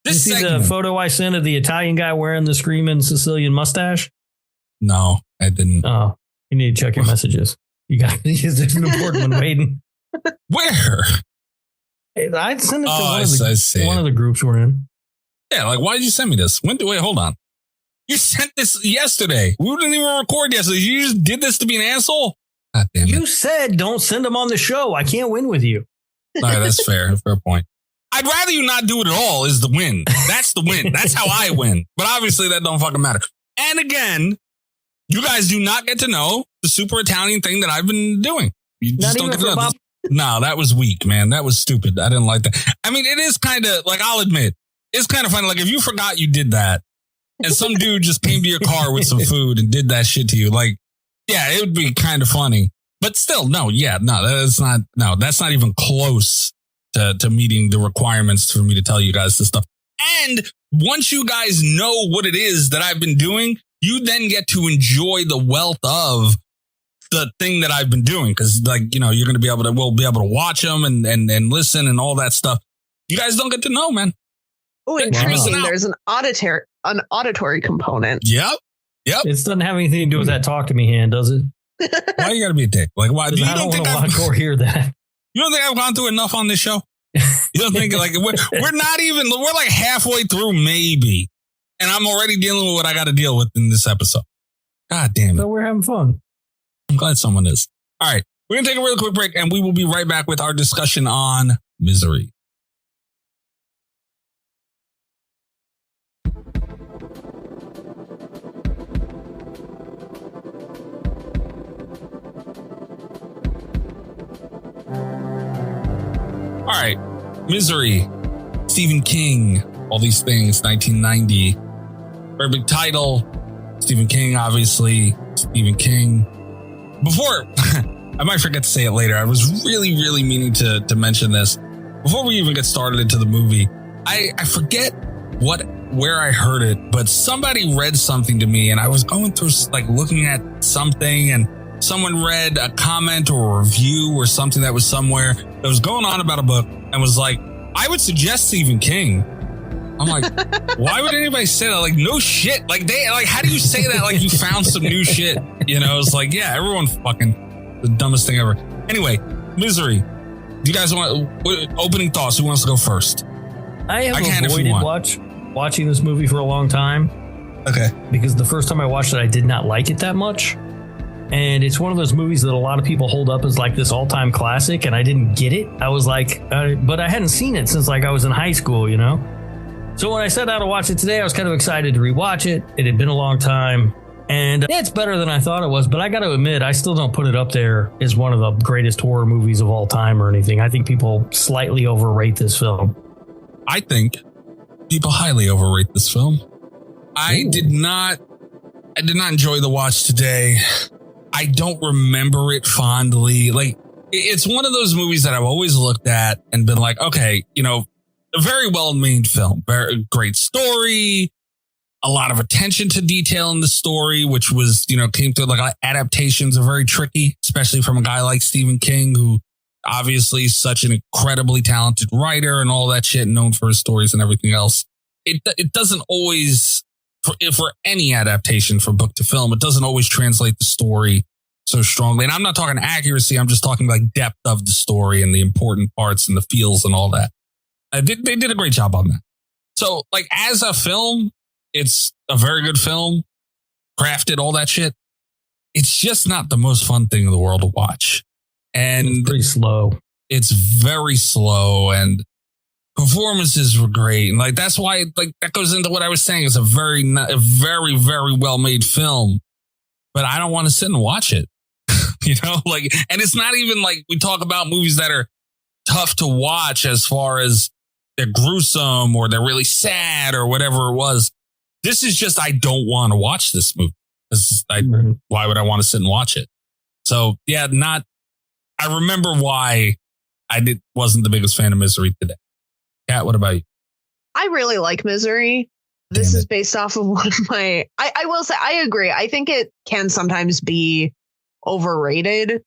Did you see the photo I sent of the Italian guy wearing the screaming Sicilian mustache? No, I didn't. Oh, you need to check your messages. There's an important one waiting. Where? I'd send it to one of the groups we're in. Yeah, like, why did you send me this? Wait, hold on. You sent this yesterday. We didn't even record yesterday. You just did this to be an asshole? God damn it. You said don't send them on the show. I can't win with you. All right, that's fair. Fair point. I'd rather you not do it at all is the win. That's the win. That's how I win. But obviously that don't fucking matter. And again, you guys do not get to know the super Italian thing that I've been doing. You just don't get to know. No, that was weak, man. That was stupid. I didn't like that. I mean, it is kind of like, I'll admit, it's kind of funny. Like, if you forgot you did that and some dude just came to your car with some food and did that shit to you, like, yeah, it would be kind of funny. But still, that's not even close to meeting the requirements for me to tell you guys this stuff. And once you guys know what it is that I've been doing, you then get to enjoy the wealth of the thing that I've been doing. Because, like, you know, you're going to we'll be able to watch them and listen and all that stuff. You guys don't get to know, man. Oh, intriguing. There's an auditory component. Yep. It doesn't have anything to do with that talk to me hand, does it? Why you got to be a dick? Like, why? I don't want to watch or hear that. You don't think I've gone through enough on this show? You don't think, like, we're not even, we're like halfway through maybe. And I'm already dealing with what I got to deal with in this episode. God damn it. So we're having fun. I'm glad someone is. All right. We're going to take a really quick break and we will be right back with our discussion on Misery. All right, Misery, Stephen King, all these things, 1990. Very big title, Stephen King, obviously, Stephen King. Before, I might forget to say it later. I was really, really meaning to mention this. Before we even get started into the movie, I forget where I heard it, but somebody read something to me and I was going through, like, looking at something and someone read a comment or a review or something that was somewhere that was going on about a book and was like, I would suggest Stephen King. I'm like, why would anybody say that? Like, no shit. Like, how do you say that? Like, you found some new shit. You know, it's like, yeah, everyone fucking the dumbest thing ever. Anyway, Misery. Do you guys want opening thoughts? Who wants to go first? I have avoided watching this movie for a long time. Okay. Because the first time I watched it, I did not like it that much. And it's one of those movies that a lot of people hold up as like this all-time classic, and I didn't get it. I was like, but I hadn't seen it since like I was in high school, you know? So when I set out to watch it today, I was kind of excited to rewatch it. It had been a long time, and it's better than I thought it was, but I got to admit, I still don't put it up there as one of the greatest horror movies of all time or anything. I think people slightly overrate this film. I think people highly overrate this film. I did not enjoy the watch today. I don't remember it fondly. Like, it's one of those movies that I've always looked at and been like, okay, you know, a very well-made film, very great story, a lot of attention to detail in the story, which was, you know, came through like adaptations are very tricky, especially from a guy like Stephen King, who obviously such an incredibly talented writer and all that shit, known for his stories and everything else. It doesn't always, for any adaptation from book to film, it doesn't always translate the story so strongly. And I'm not talking accuracy. I'm just talking like depth of the story and the important parts and the feels and all that. They did a great job on that. So like as a film, it's a very good film, crafted, all that shit. It's just not the most fun thing in the world to watch. And it's pretty slow. It's very slow, and performances were great. And like, that's why, like, that goes into what I was saying. It's a very, very well made film, but I don't want to sit and watch it. You know, like, and it's not even like we talk about movies that are tough to watch as far as they're gruesome or they're really sad or whatever it was. This is just, I don't want to watch this movie. Why would I want to sit and watch it? So yeah, I remember why I wasn't the biggest fan of Misery today. Kat, what about you? I really like Misery. This is based off of one of my, I will say, I agree. I think it can sometimes be overrated.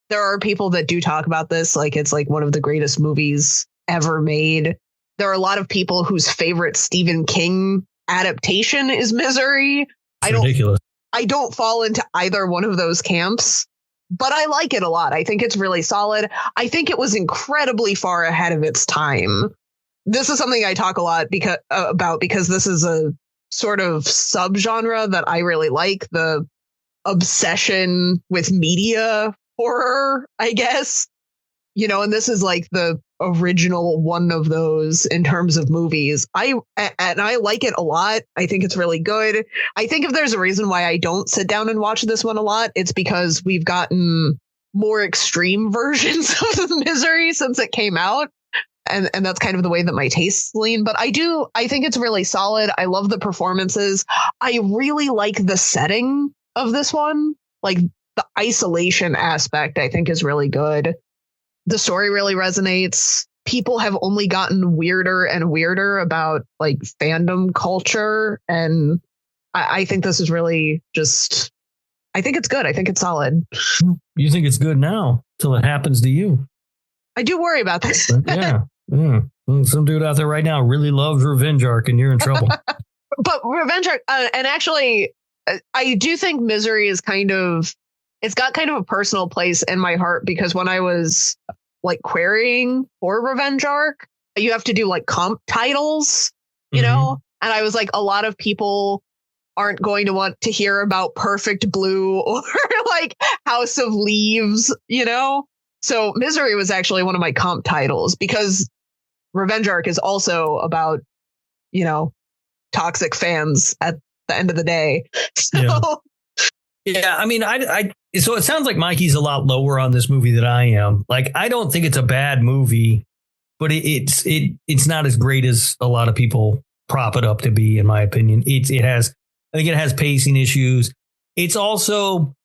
There are people that do talk about this like it's like one of the greatest movies ever made. There are a lot of people whose favorite Stephen King adaptation is Misery. Ridiculous. I don't fall into either one of those camps, but I like it a lot. I think it's really solid. I think it was incredibly far ahead of its time. This is something I talk a lot because this is a sort of subgenre that I really like, the obsession with media horror, I guess. You know, and this is like the original one of those in terms of movies. I like it a lot. I think it's really good. I think if there's a reason why I don't sit down and watch this one a lot, it's because we've gotten more extreme versions of Misery since it came out. And that's kind of the way that my tastes lean. But I think it's really solid. I love the performances. I really like the setting of this one. Like the isolation aspect, I think is really good. The story really resonates. People have only gotten weirder and weirder about like fandom culture. And I think this is really just, I think it's good. I think it's solid. You think it's good now till it happens to you. I do worry about this. Yeah. Some dude out there right now really loves Revenge Arc and you're in trouble. But Revenge Arc, and actually, I do think Misery is it's got kind of a personal place in my heart because when I was like querying for Revenge Arc, you have to do like comp titles, you know? And I was like, a lot of people aren't going to want to hear about Perfect Blue or like House of Leaves, you know? So Misery was actually one of my comp titles because Revenge Arc is also about, you know, toxic fans at the end of the day. So yeah, I mean, so it sounds like Mikey's a lot lower on this movie than I am. Like, I don't think it's a bad movie, but it's not as great as a lot of people prop it up to be, in my opinion. I think it has pacing issues. It's also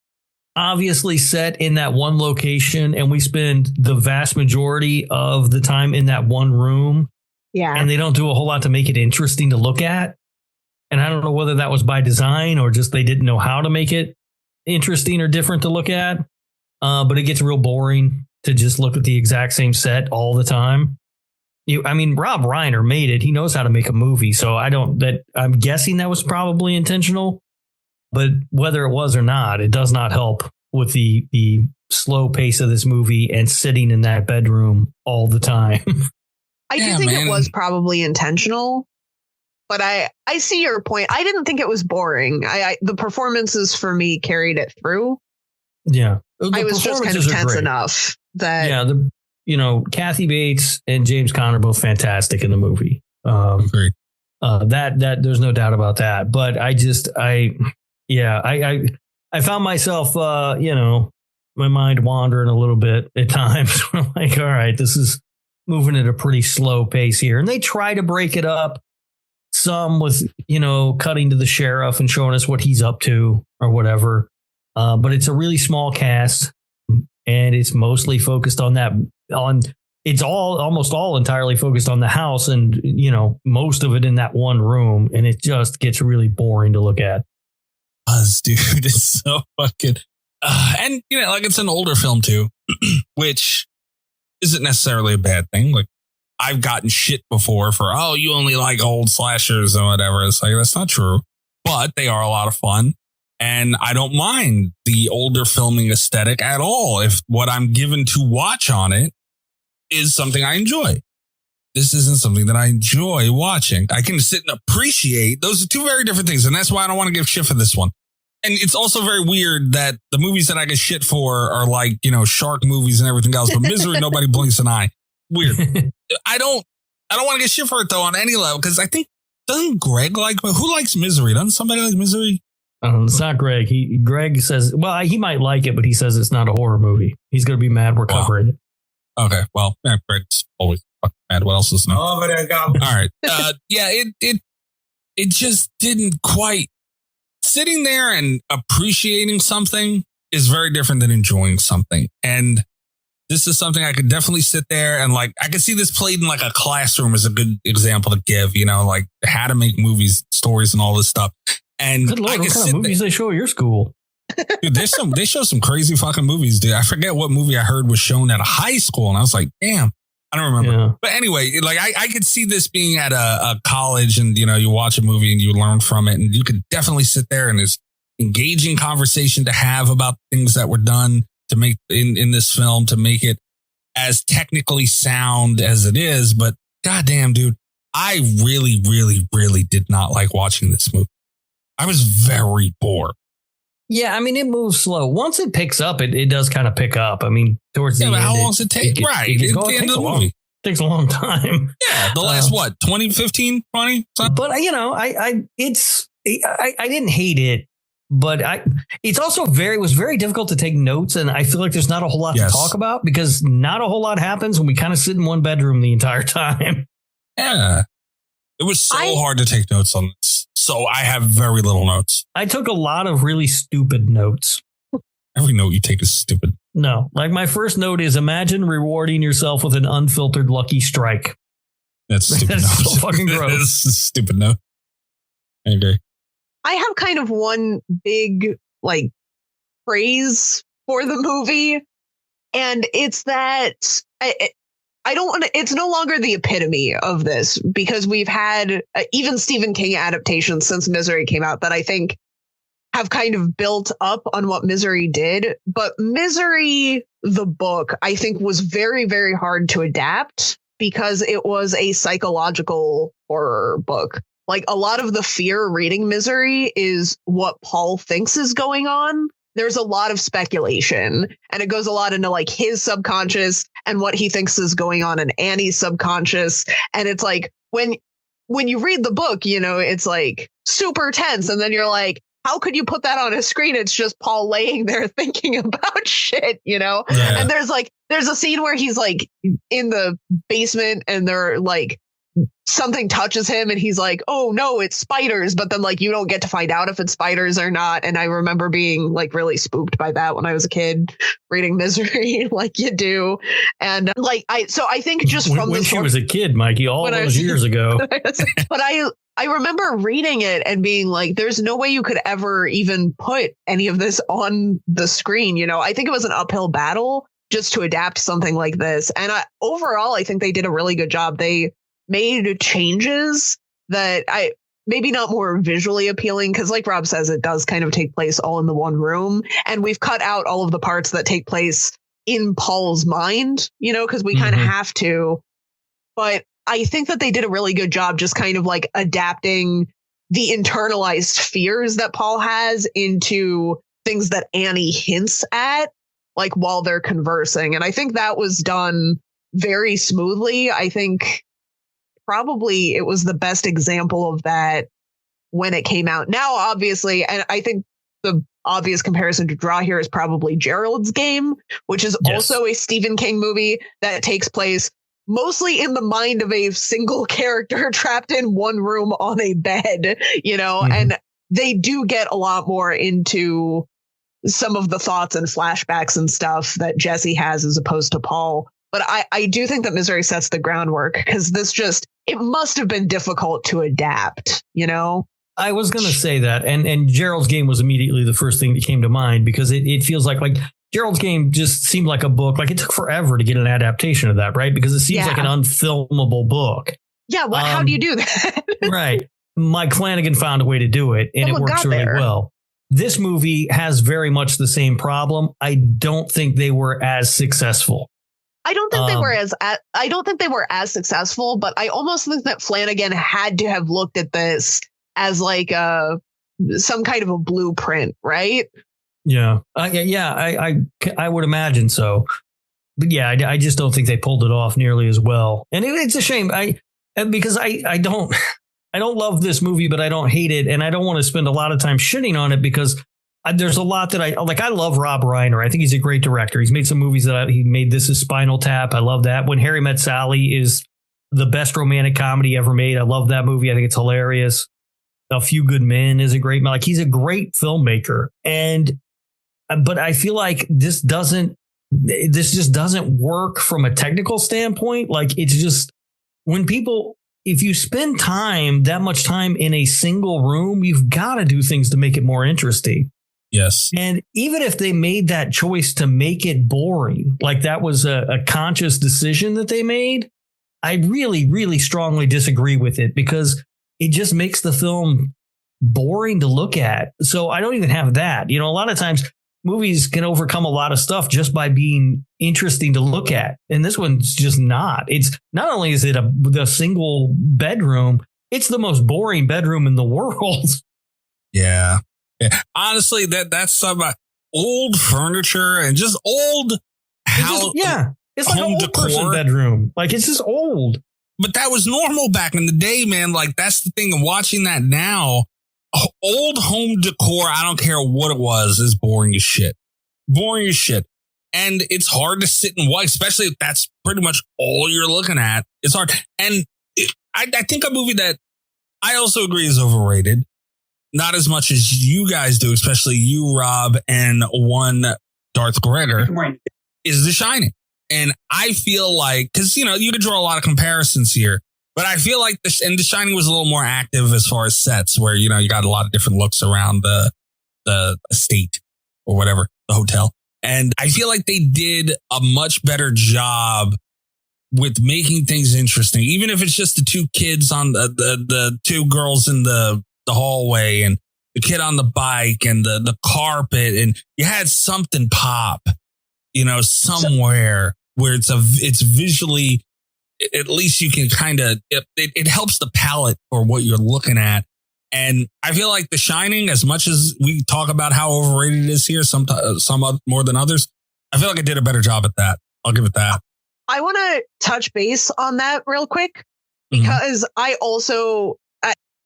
obviously set in that one location, and we spend the vast majority of the time in that one room. Yeah. And they don't do a whole lot to make it interesting to look at. And I don't know whether that was by design or just they didn't know how to make it interesting or different to look at. But it gets real boring to just look at the exact same set all the time. Rob Reiner made it. He knows how to make a movie. So I'm guessing that was probably intentional. But whether it was or not, it does not help with the slow pace of this movie and sitting in that bedroom all the time. I do think it was probably intentional, but I see your point. I didn't think it was boring. The performances for me carried it through. Yeah. I was just kind of tense enough that. Yeah. Kathy Bates and James Caan are both fantastic in the movie. Great. That there's no doubt about that. But I found myself, my mind wandering a little bit at times. I'm like, all right, this is moving at a pretty slow pace here. And they try to break it up some with, cutting to the sheriff and showing us what he's up to or whatever. But it's a really small cast and it's mostly focused on it's almost all entirely focused on the house and, most of it in that one room. And it just gets really boring to look at. Dude, it's so fucking and like it's an older film too, which isn't necessarily a bad thing. Like, I've gotten shit before for, oh, you only like old slashers and whatever. It's like, that's not true, but they are a lot of fun. And I don't mind the older filming aesthetic at all if what I'm given to watch on it is something I enjoy. This isn't something that I enjoy watching. I can sit and appreciate. Those are two very different things. And that's why I don't want to give shit for this one. And it's also very weird that the movies that I get shit for are like, you know, shark movies and everything else. But Misery, nobody blinks an eye. Weird. I don't want to get shit for it, though, on any level. Because I think, doesn't Greg like, who likes Misery? Doesn't somebody like Misery? It's not Greg. Greg says, well, he might like it, but he says it's not a horror movie. He's going to be mad we're covering it. Okay, well, Greg's always fucking mad. What else is new? Oh, but I got. All right. It just didn't quite. Sitting there and appreciating something is very different than enjoying something. And this is something I could definitely sit there and like, I could see this played in like a classroom as a good example to give, you know, like how to make movies, stories and all this stuff. And good Lord, what kind of movies they show at your school? Dude, they show some crazy fucking movies, dude. I forget what movie I heard was shown at a high school. And I was like, damn, I don't remember. Yeah. But anyway, like I could see this being at a college and, you know, you watch a movie and you learn from it. And you could definitely sit there and there's engaging conversation to have about things that were done to make in this film to make it as technically sound as it is. But goddamn, dude, I really, really, really did not like watching this movie. I was very bored. Yeah, I mean, it moves slow. Once it picks up, it does kind of pick up. I mean, towards the end. How long does it take? It's the end of the movie. It takes a long time. Yeah, the last, 2015, 20? But, you know, I didn't hate it, but it's also was very difficult to take notes. And I feel like there's not a whole lot to talk about because not a whole lot happens when we kind of sit in one bedroom the entire time. Yeah. It was so hard to take notes on this. So I have very little notes. I took a lot of really stupid notes. Every note you take is stupid. No, like my first note is imagine rewarding yourself with an unfiltered Lucky Strike. That's stupid. That's so fucking gross. That's a stupid note. I agree. I have kind of one big like praise for the movie. And it's that I don't want to, it's no longer the epitome of this because we've had even Stephen King adaptations since Misery came out that I think have kind of built up on what Misery did. But Misery, the book, I think was very, very hard to adapt because it was a psychological horror book. Like a lot of the fear reading Misery is what Paul thinks is going on. There's a lot of speculation and it goes a lot into like his subconscious and what he thinks is going on in Annie's subconscious. And it's like when you read the book, you know, it's like super tense. And then you're like, how could you put that on a screen? It's just Paul laying there thinking about shit, you know? Yeah. And there's a scene where he's like in the basement and they're like, something touches him and he's like, oh no, it's spiders. But then like, you don't get to find out if it's spiders or not. And I remember being like really spooked by that when I was a kid reading Misery like you do. And like, I think just from when she was a kid, Mikey, all those years ago. But I remember reading it and being like, there's no way you could ever even put any of this on the screen. You know, I think it was an uphill battle just to adapt something like this. And overall, I think they did a really good job. They made changes that maybe not more visually appealing because like Rob says, it does kind of take place all in the one room. And we've cut out all of the parts that take place in Paul's mind, you know, because we kind of have to. But I think that they did a really good job just kind of like adapting the internalized fears that Paul has into things that Annie hints at, like while they're conversing. And I think that was done very smoothly. I think probably it was the best example of that when it came out. Now, obviously, and I think the obvious comparison to draw here is probably Gerald's Game, which is also a Stephen King movie that takes place mostly in the mind of a single character trapped in one room on a bed, you know, and they do get a lot more into some of the thoughts and flashbacks and stuff that Jesse has as opposed to Paul. But I do think that Misery sets the groundwork because it must have been difficult to adapt, you know? I was going to say that. And Gerald's Game was immediately the first thing that came to mind because it feels like Gerald's Game just seemed like a book. Like it took forever to get an adaptation of that, right? Because it seems like an unfilmable book. Yeah. How do you do that? Right. Mike Flanagan found a way to do it, and it works really well. This movie has very much the same problem. I don't think they were as successful. I don't think they were as successful, but I almost think that Flanagan had to have looked at this as like some kind of a blueprint, right? Yeah. I would imagine so. But yeah, I just don't think they pulled it off nearly as well. And it's a shame. Because I don't love this movie, but I don't hate it. And I don't want to spend a lot of time shitting on it because there's a lot that I like. I love Rob Reiner. I think he's a great director. He's made some movies he made. This is Spinal Tap. I love that. When Harry Met Sally is the best romantic comedy ever made. I love that movie. I think it's hilarious. A Few Good Men is a great, like he's a great filmmaker. But I feel like this just doesn't work from a technical standpoint. Like it's just if you spend that much time in a single room, you've got to do things to make it more interesting. Yes. And even if they made that choice to make it boring, like that was a conscious decision that they made, I really, really strongly disagree with it because it just makes the film boring to look at. So I don't even have that. A lot of times movies can overcome a lot of stuff just by being interesting to look at. And this one's just not. It's not only is it the single bedroom, it's the most boring bedroom in the world. Yeah. Honestly, that's some old furniture and just old house. It's like an old person bedroom. Like it's just old. But that was normal back in the day, man. Like that's the thing. Watching that now, old home decor, I don't care what it was, is boring as shit. Boring as shit. And it's hard to sit and watch, especially if that's pretty much all you're looking at. It's hard. And I think a movie that I also agree is overrated. Not as much as you guys do, especially you, Rob, and one Darth Gregor, is The Shining. And I feel like, because, you could draw a lot of comparisons here, but I feel like The Shining was a little more active as far as sets where, you got a lot of different looks around the estate or whatever, the hotel. And I feel like they did a much better job with making things interesting, even if it's just the two kids on the two girls in the hallway and the kid on the bike and the carpet, and you had something pop, somewhere where it's visually, at least you can kind of, it helps the palette for what you're looking at. And I feel like The Shining, as much as we talk about how overrated it is here, some more than others, I feel like it did a better job at that. I'll give it that. I want to touch base on that real quick because I also,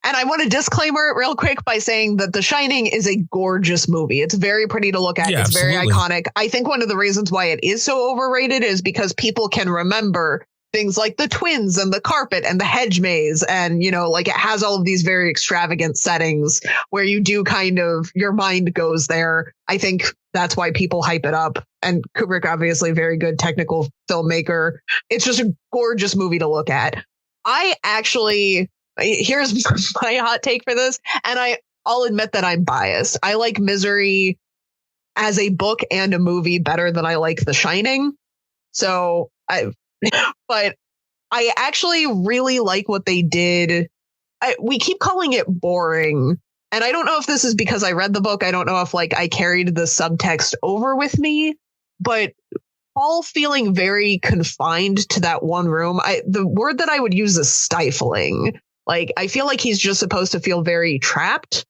and I want to disclaimer it real quick by saying that The Shining is a gorgeous movie. It's very pretty to look at. Yeah, it's absolutely. Very iconic. I think one of the reasons why it is so overrated is because people can remember things like the twins and the carpet and the hedge maze. And, like it has all of these very extravagant settings where you do kind of, your mind goes there. I think that's why people hype it up. And Kubrick, obviously a very good technical filmmaker. It's just a gorgeous movie to look at. Here's my hot take for this. And I'll admit that I'm biased. I like Misery as a book and a movie better than I like The Shining. But I actually really like what they did. We keep calling it boring. And I don't know if this is because I read the book. I don't know if I carried the subtext over with me, but all feeling very confined to that one room. The word that I would use is stifling. I feel like he's just supposed to feel very trapped.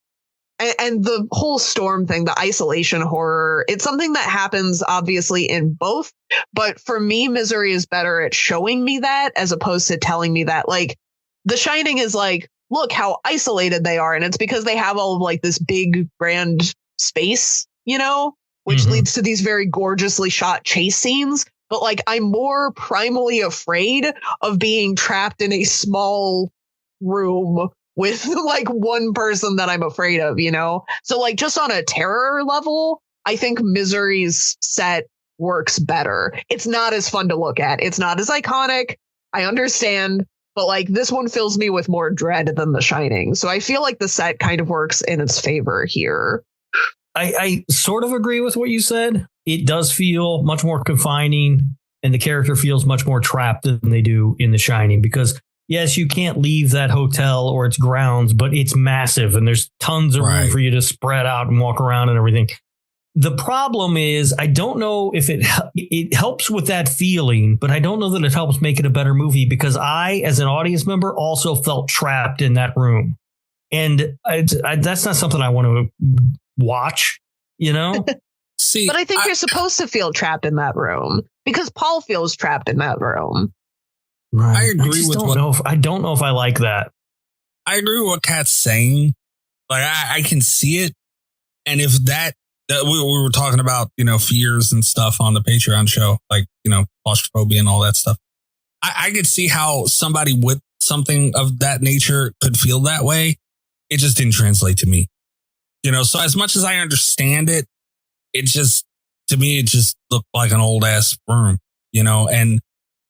And the whole storm thing, the isolation horror, it's something that happens obviously in both. But for me, Misery is better at showing me that as opposed to telling me that. The Shining is look how isolated they are. And it's because they have all of this big grand space, which leads to these very gorgeously shot chase scenes. But I'm more primally afraid of being trapped in a small room with one person that I'm afraid of, So just on a terror level, I think Misery's set works better. It's not as fun to look at. It's not as iconic. I understand, but this one fills me with more dread than The Shining. So I feel like the set kind of works in its favor here. I sort of agree with what you said. it does feel much more confining, and the character feels much more trapped than they do in The Shining, because yes, you can't leave that hotel or its grounds, but it's massive and there's tons of room for you to spread out and walk around and everything. The problem is, I don't know if it helps with that feeling, but I don't know that it helps make it a better movie, because I, as an audience member, also felt trapped in that room. And that's not something I want to watch, you know? See, but I think you're supposed to feel trapped in that room, because Paul feels trapped in that room. Right. I agree with I don't know if I like that. I agree with what Cat's saying. Like, I can see it. And if we were talking about, fears and stuff on the Patreon show, like, claustrophobia and all that stuff. I could see how somebody with something of that nature could feel that way. It just didn't translate to me. So as much as I understand it, to me, it just looked like an old ass room,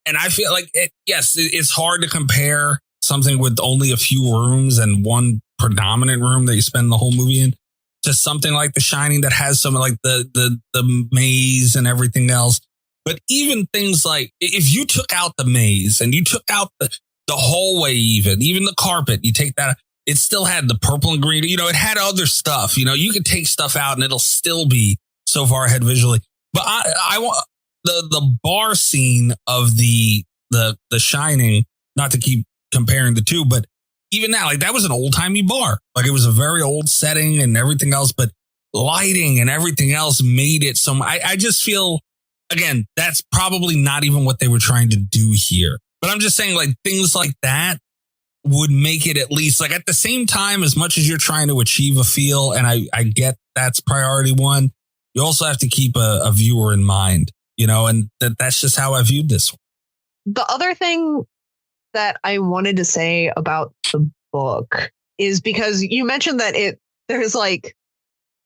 and I feel like it's hard to compare something with only a few rooms and one predominant room that you spend the whole movie in to something like The Shining that has some like the maze and everything else. But even things like, if you took out the maze and you took out the hallway, even the carpet, you take that, it still had the purple and green, it had other stuff, you could take stuff out and it'll still be so far ahead visually. But I want the bar scene of the Shining, not to keep comparing the two, but even now, like, that was an old timey bar. Like, it was a very old setting and everything else, but lighting and everything else made it so. I just feel, again, that's probably not even what they were trying to do here. But I'm just saying, like, things like that would make it at least, like, at the same time, as much as you're trying to achieve a feel, and I get that's priority one, you also have to keep a viewer in mind, and that's just how I viewed this one. The other thing that I wanted to say about the book is, because you mentioned that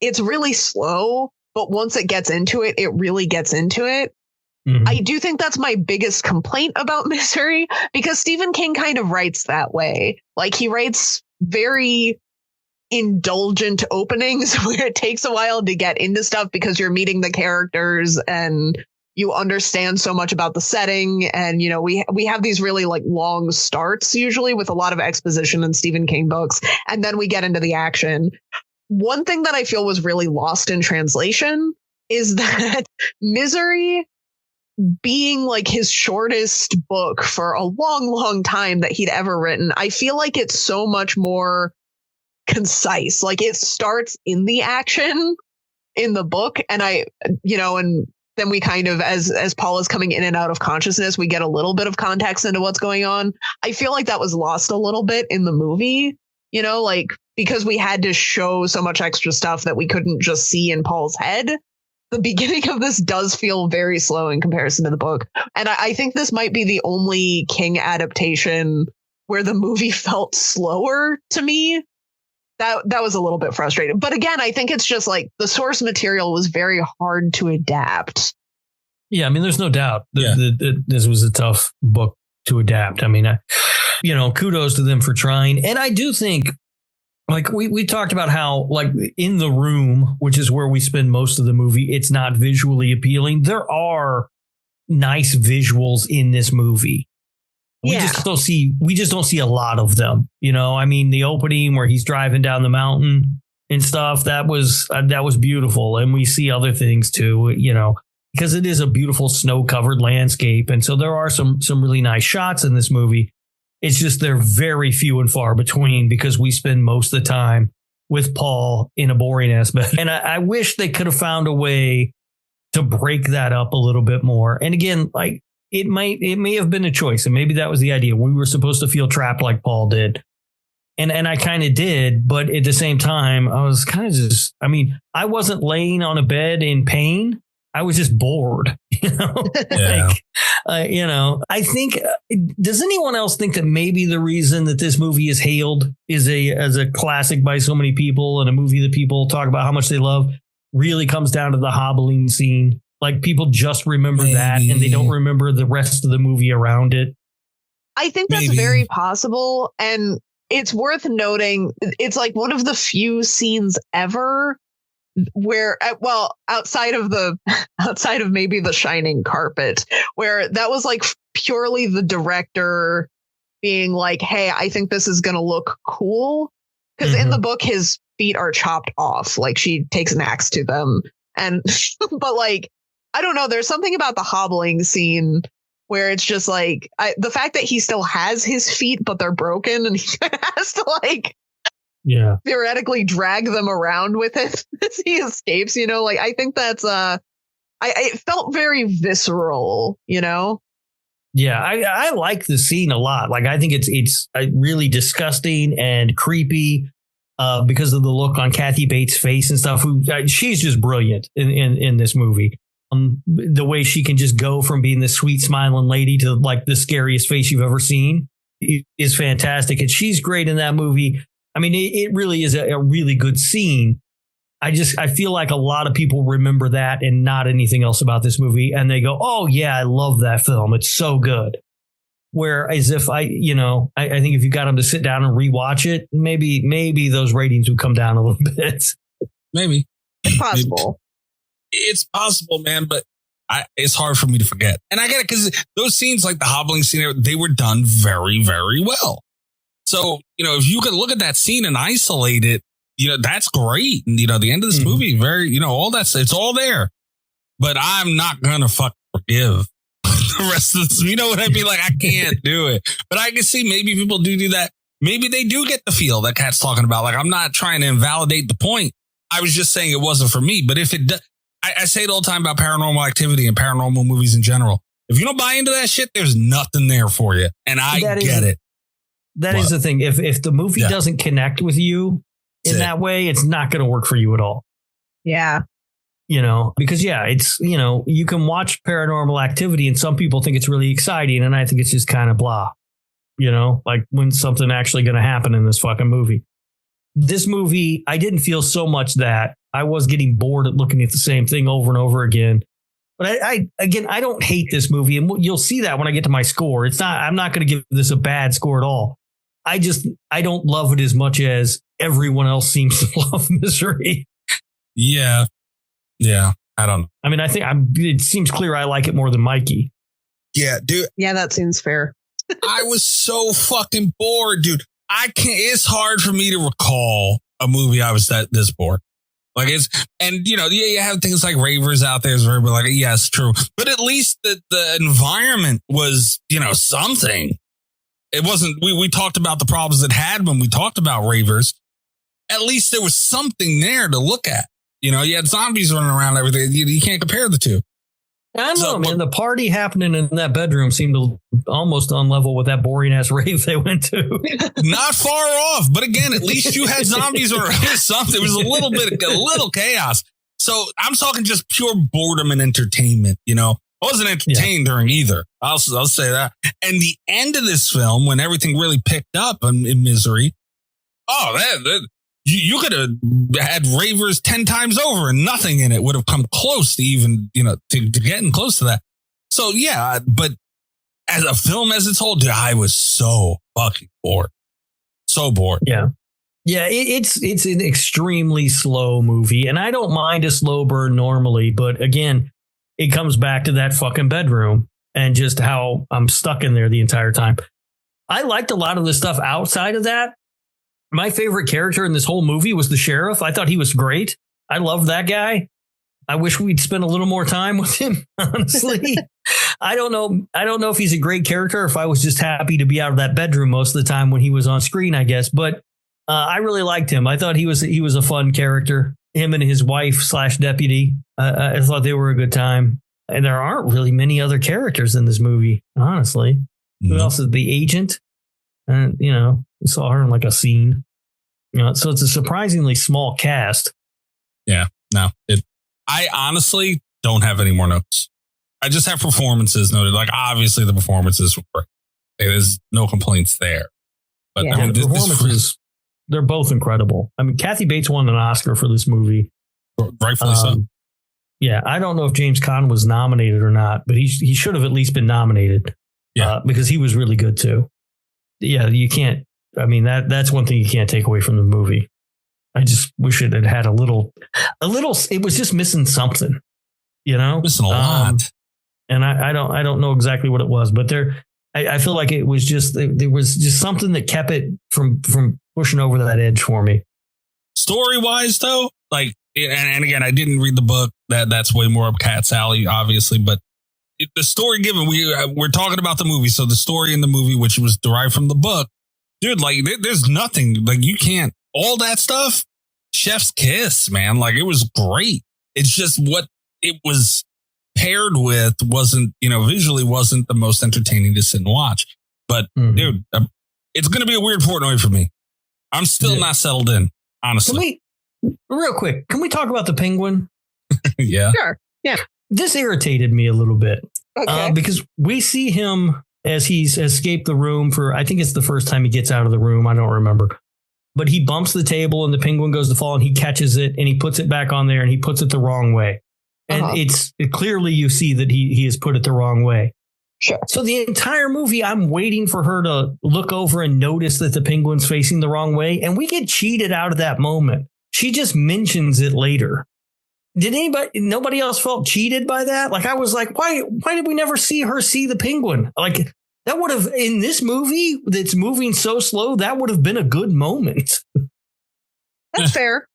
it's really slow, but once it gets into it, it really gets into it. Mm-hmm. I do think that's my biggest complaint about Misery, because Stephen King kind of writes that way. Like, he writes very indulgent openings where it takes a while to get into stuff because you're meeting the characters and you understand so much about the setting. And, we have these really like long starts usually with a lot of exposition in Stephen King books. And then we get into the action. One thing that I feel was really lost in translation is that Misery, being like his shortest book for a long, long time that he'd ever written, I feel like it's so much more concise. Like, it starts in the action in the book. And and then we kind of, as Paul is coming in and out of consciousness, we get a little bit of context into what's going on. I feel like that was lost a little bit in the movie, because we had to show so much extra stuff that we couldn't just see in Paul's head. The beginning of this does feel very slow in comparison to the book. And I think this might be the only King adaptation where the movie felt slower to me. That was a little bit frustrating. But again, I think it's just like the source material was very hard to adapt. Yeah, I mean, there's no doubt that this was a tough book to adapt. I mean, kudos to them for trying. And I do think, like, we talked about how, like, in the room, which is where we spend most of the movie, it's not visually appealing. There are nice visuals in this movie. We just don't see a lot of them. I mean, the opening where he's driving down the mountain and stuff, that was beautiful. And we see other things too, because it is a beautiful snow covered landscape. And so there are some really nice shots in this movie. It's just they're very few and far between, because we spend most of the time with Paul in a boring ass bed. And I wish they could have found a way to break that up a little bit more. And again, like, it may have been a choice, and maybe that was the idea. We were supposed to feel trapped like Paul did. And I kind of did, but at the same time, I was kind of I wasn't laying on a bed in pain. I was just bored, Yeah. I think, does anyone else think that maybe the reason that this movie is hailed as a classic by so many people, and a movie that people talk about how much they love, really comes down to the hobbling scene? Like, people just remember that, and they don't remember the rest of the movie around it. I think that's very possible. And it's worth noting, it's like one of the few scenes ever where, well, outside of maybe the shining carpet, where that was like purely the director being like, hey, I think this is going to look cool. Because in the book, his feet are chopped off. Like she takes an axe to them. And, but like, I don't know. There's something about the hobbling scene where it's just like the fact that he still has his feet, but they're broken and he has to like, theoretically drag them around with it as he escapes, you know, like I think that's it felt very visceral, you know? Yeah, I like the scene a lot. Like, I think it's really disgusting and creepy because of the look on Kathy Bates' face and stuff. She's just brilliant in this movie. The way she can just go from being this sweet smiling lady to like the scariest face you've ever seen is fantastic. And she's great in that movie. I mean, it really is a really good scene. I feel like a lot of people remember that and not anything else about this movie. And they go, oh, yeah, I love that film. It's so good. Whereas if I think if you got them to sit down and rewatch it, maybe those ratings would come down a little bit. Maybe. It's possible. It's possible, man. But it's hard for me to forget. And I get it because those scenes like the hobbling scene, they were done very, very well. So, if you could look at that scene and isolate it, that's great. And, the end of this movie, very, all that's, it's all there. But I'm not going to forgive the rest of this. You know what I mean? Like, I can't do it. But I can see maybe people do that. Maybe they do get the feel that Cat's talking about. Like, I'm not trying to invalidate the point. I was just saying it wasn't for me. But if it does, I say it all the time about Paranormal Activity and paranormal movies in general. If you don't buy into that shit, there's nothing there for you. And I get it. That is the thing. If the movie doesn't connect with you in that way, it's not going to work for you at all. Yeah. Because it's, you can watch Paranormal Activity and some people think it's really exciting. And I think it's just kind of blah, like when's something actually going to happen in this fucking movie? This movie, I didn't feel so much that I was getting bored at looking at the same thing over and over again. But I don't hate this movie. And you'll see that when I get to my score. I'm not going to give this a bad score at all. I don't love it as much as everyone else seems to love Misery. Yeah. Yeah. I don't know. I mean, I think it seems clear I like it more than Mikey. Yeah, dude. Yeah, that seems fair. I was so fucking bored, dude. It's hard for me to recall a movie I was this bored. Like you have things like ravers out there, where we're like, yes, true. But at least the environment was, something. It wasn't, we talked about the problems it had when we talked about ravers. At least there was something there to look at. You had zombies running around and everything. You can't compare the two. I don't know, man. The party happening in that bedroom seemed to almost on level with that boring ass rave they went to. Not far off. But again, at least you had zombies or something. It was a little chaos. So I'm talking just pure boredom and entertainment, I wasn't entertained during either. I'll say that. And the end of this film, when everything really picked up in Misery, you could have had ravers 10 times over and nothing in it would have come close to even, to getting close to that. So, yeah, but as a film as it's whole, dude, I was so fucking bored. So bored. Yeah. Yeah, it's an extremely slow movie. And I don't mind a slow burn normally. But again, it comes back to that fucking bedroom and just how I'm stuck in there the entire time. I liked a lot of the stuff outside of that. My favorite character in this whole movie was the sheriff. I thought he was great. I loved that guy. I wish we'd spend a little more time with him, honestly. I don't know if he's a great character or if I was just happy to be out of that bedroom most of the time when he was on screen, I guess. But I really liked him. I thought he was a fun character. Him and his wife / deputy. I thought they were a good time. And there aren't really many other characters in this movie, honestly. Mm-hmm. Who else is the agent? And, we saw her in like a scene. So it's a surprisingly small cast. Yeah, no. I honestly don't have any more notes. I just have performances noted. Like, obviously, the performances were great. There's no complaints there. But yeah, the performances, they're both incredible. I mean, Kathy Bates won an Oscar for this movie. Rightfully so. Yeah, I don't know if James Caan was nominated or not, but he should have at least been nominated. Yeah, because he was really good too. Yeah, you can't. I mean, that's one thing you can't take away from the movie. I just wish it had had a little, it was just missing something, Missing a lot. And I don't know exactly what it was, but I feel like it was just, there was just something that kept it from pushing over that edge for me. Story wise though, like, and again, I didn't read the book. That's way more up Cat's alley, obviously, but the story given, we're talking about the movie. So the story in the movie, which was derived from the book, dude, like there's nothing, like you can't, all that stuff, chef's kiss, man. Like it was great. It's just what it was paired with wasn't, visually wasn't the most entertaining to sit and watch. But dude, it's going to be a weird Portnoy for me. I'm still not settled in, honestly. Real quick, can we talk about the penguin? Yeah. Sure. Yeah. This irritated me a little bit Okay. because we see him as he's escaped the room for, I think it's the first time he gets out of the room. I don't remember. But he bumps the table and the penguin goes to fall and he catches it and he puts it back on there and he puts it the wrong way. And it's clearly you see that he has put it the wrong way. Sure. So the entire movie, I'm waiting for her to look over and notice that the penguin's facing the wrong way. And we get cheated out of that moment. She just mentions it later. Did nobody else felt cheated by that? Like I was like, why did we never see her see the penguin? Like that would have, in this movie that's moving so slow, that would have been a good moment. That's fair.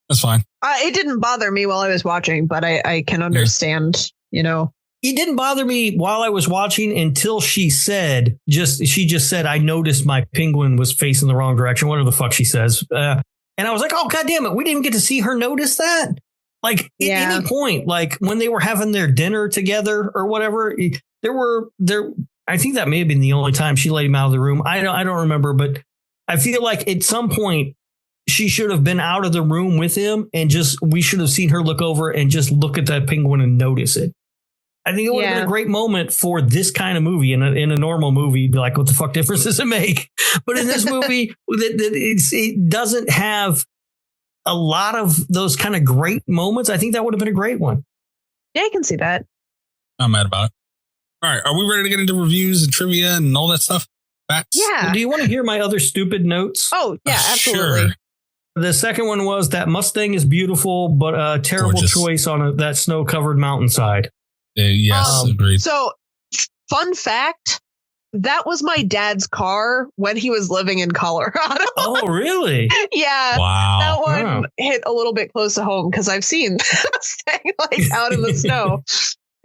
That's fine. It didn't bother me while I was watching, but I can understand, It didn't bother me while I was watching until she just said, I noticed my penguin was facing the wrong direction. Whatever the fuck she says. And I was like, oh, God damn it. We didn't get to see her notice that. Like at any point, like when they were having their dinner together or whatever, I think that may have been the only time she let him out of the room. I don't remember, but I feel like at some point she should have been out of the room with him and we should have seen her look over and just look at that penguin and notice it. I think it would have been a great moment for this kind of movie. In a normal movie, be like, what the fuck difference does it make? But in this movie, it doesn't have a lot of those kind of great moments. I think that would have been a great one. Yeah, I can see that. I'm mad about it. All right. Are we ready to get into reviews and trivia and all that stuff? Facts? Yeah. Do you want to hear my other stupid notes? Oh, yeah, absolutely. Sure. The second one was that Mustang is beautiful, but a terrible choice on that snow-covered mountainside. Yes, agreed. So, fun fact, that was my dad's car when he was living in Colorado. Oh, really? Yeah. Wow. That one hit a little bit close to home because I've seen Mustang like out in the snow.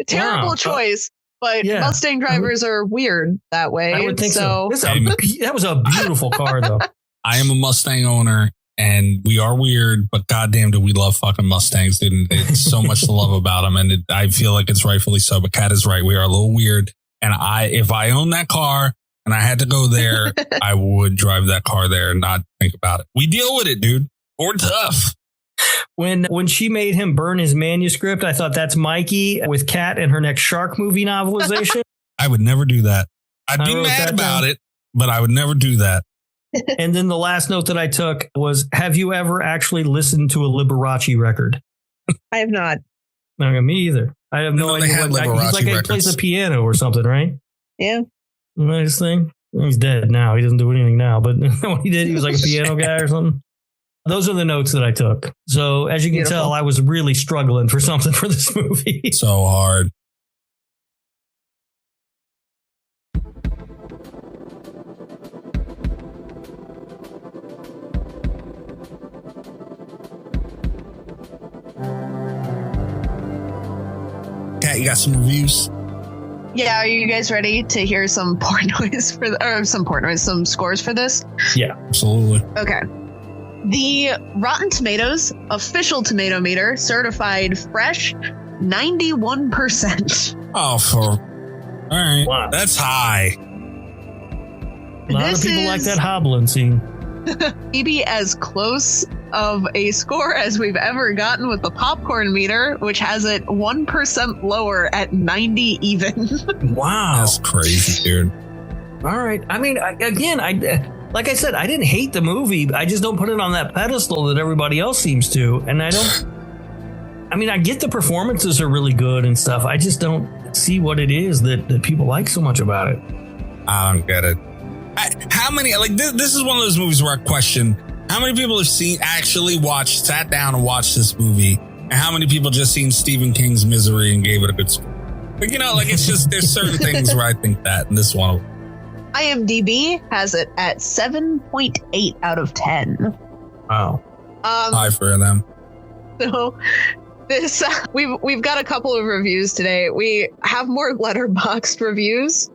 Terrible choice, but Mustang drivers are weird that way. I would think so. That was a beautiful car, though. I am a Mustang owner. And we are weird, but goddamn, do we love fucking Mustangs, dude. It's so much to love about them. And I feel like it's rightfully so. But Cat is right. We are a little weird. And if I owned that car and I had to go there, I would drive that car there and not think about it. We deal with it, dude. We're tough. When she made him burn his manuscript, I thought that's Mikey with Cat and her next shark movie novelization. I would never do that. I'd be mad about it, but I would never do that. And then the last note that I took was, have you ever actually listened to a Liberace record? I have not. No, me either. I have no idea. He's like he plays the piano or something, right? Yeah. Nice thing. He's dead now. He doesn't do anything now. But when he did, he was like a piano guy or something. Those are the notes that I took. So as you can tell, I was really struggling for something for this movie. So hard. Cat, you got some reviews? Yeah, are you guys ready to hear some some scores for this? Yeah, absolutely. Okay. The Rotten Tomatoes official tomato meter certified fresh 91%. Oh, all right. Wow. That's high. A lot of people like that hobbling scene. Maybe as close of a score as we've ever gotten with the popcorn meter, which has it 1% lower at 90 even. Wow. That's crazy, dude. All right. I mean, like I said, I didn't hate the movie. I just don't put it on that pedestal that everybody else seems to. And I get the performances are really good and stuff. I just don't see what it is that people like so much about it. I don't get it. How many, like this is one of those movies where I question, How many people have sat down and watched this movie? And how many people just seen Stephen King's Misery and gave it a good score? But, it's just, there's certain things where I think that, and this one. IMDb has it at 7.8 out of 10. Wow. High for them. So this we've got a couple of reviews today. We have more Letterboxd reviews.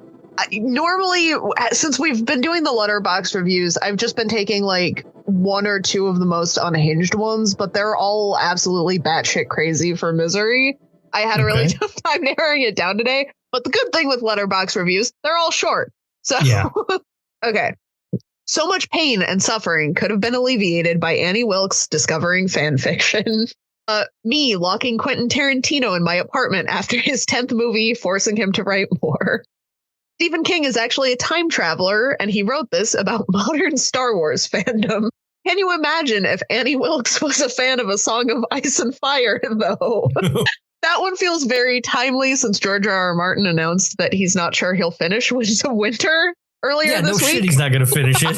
Normally, since we've been doing the Letterboxd reviews, I've just been taking like one or two of the most unhinged ones, but they're all absolutely batshit crazy for Misery. I had a really tough time narrowing it down today, but the good thing with Letterboxd reviews, they're all short. So, okay. So much pain and suffering could have been alleviated by Annie Wilkes discovering fan fiction. Me locking Quentin Tarantino in my apartment after his 10th movie, forcing him to write more. Stephen King is actually a time traveler, and he wrote this about modern Star Wars fandom. Can you imagine if Annie Wilkes was a fan of A Song of Ice and Fire, though? That one feels very timely since George R.R. Martin announced that he's not sure he'll finish Winds of Winter earlier this week. Shit, he's not going to finish it.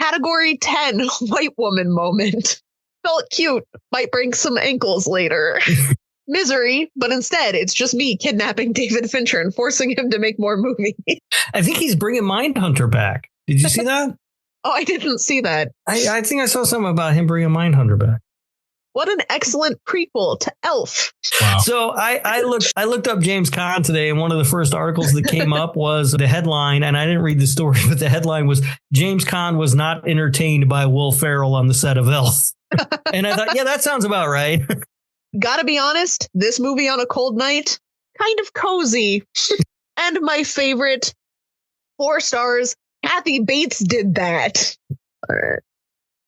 Category 10, white woman moment. Felt cute, might break some ankles later. Misery, but instead it's just me kidnapping David Fincher and forcing him to make more movies. I think he's bringing Mindhunter back. Did you see that? Oh, I didn't see that. I think I saw something about him bringing Mindhunter back. What an excellent prequel to Elf. Wow. So I looked up James Caan today, and one of the first articles that came up was the headline, and I didn't read the story, but the headline was James Caan was not entertained by Will Ferrell on the set of Elf. And I thought, yeah, that sounds about right. Gotta be honest, this movie on a cold night, kind of cozy. And my favorite, 4 stars, Kathy Bates did that. All right.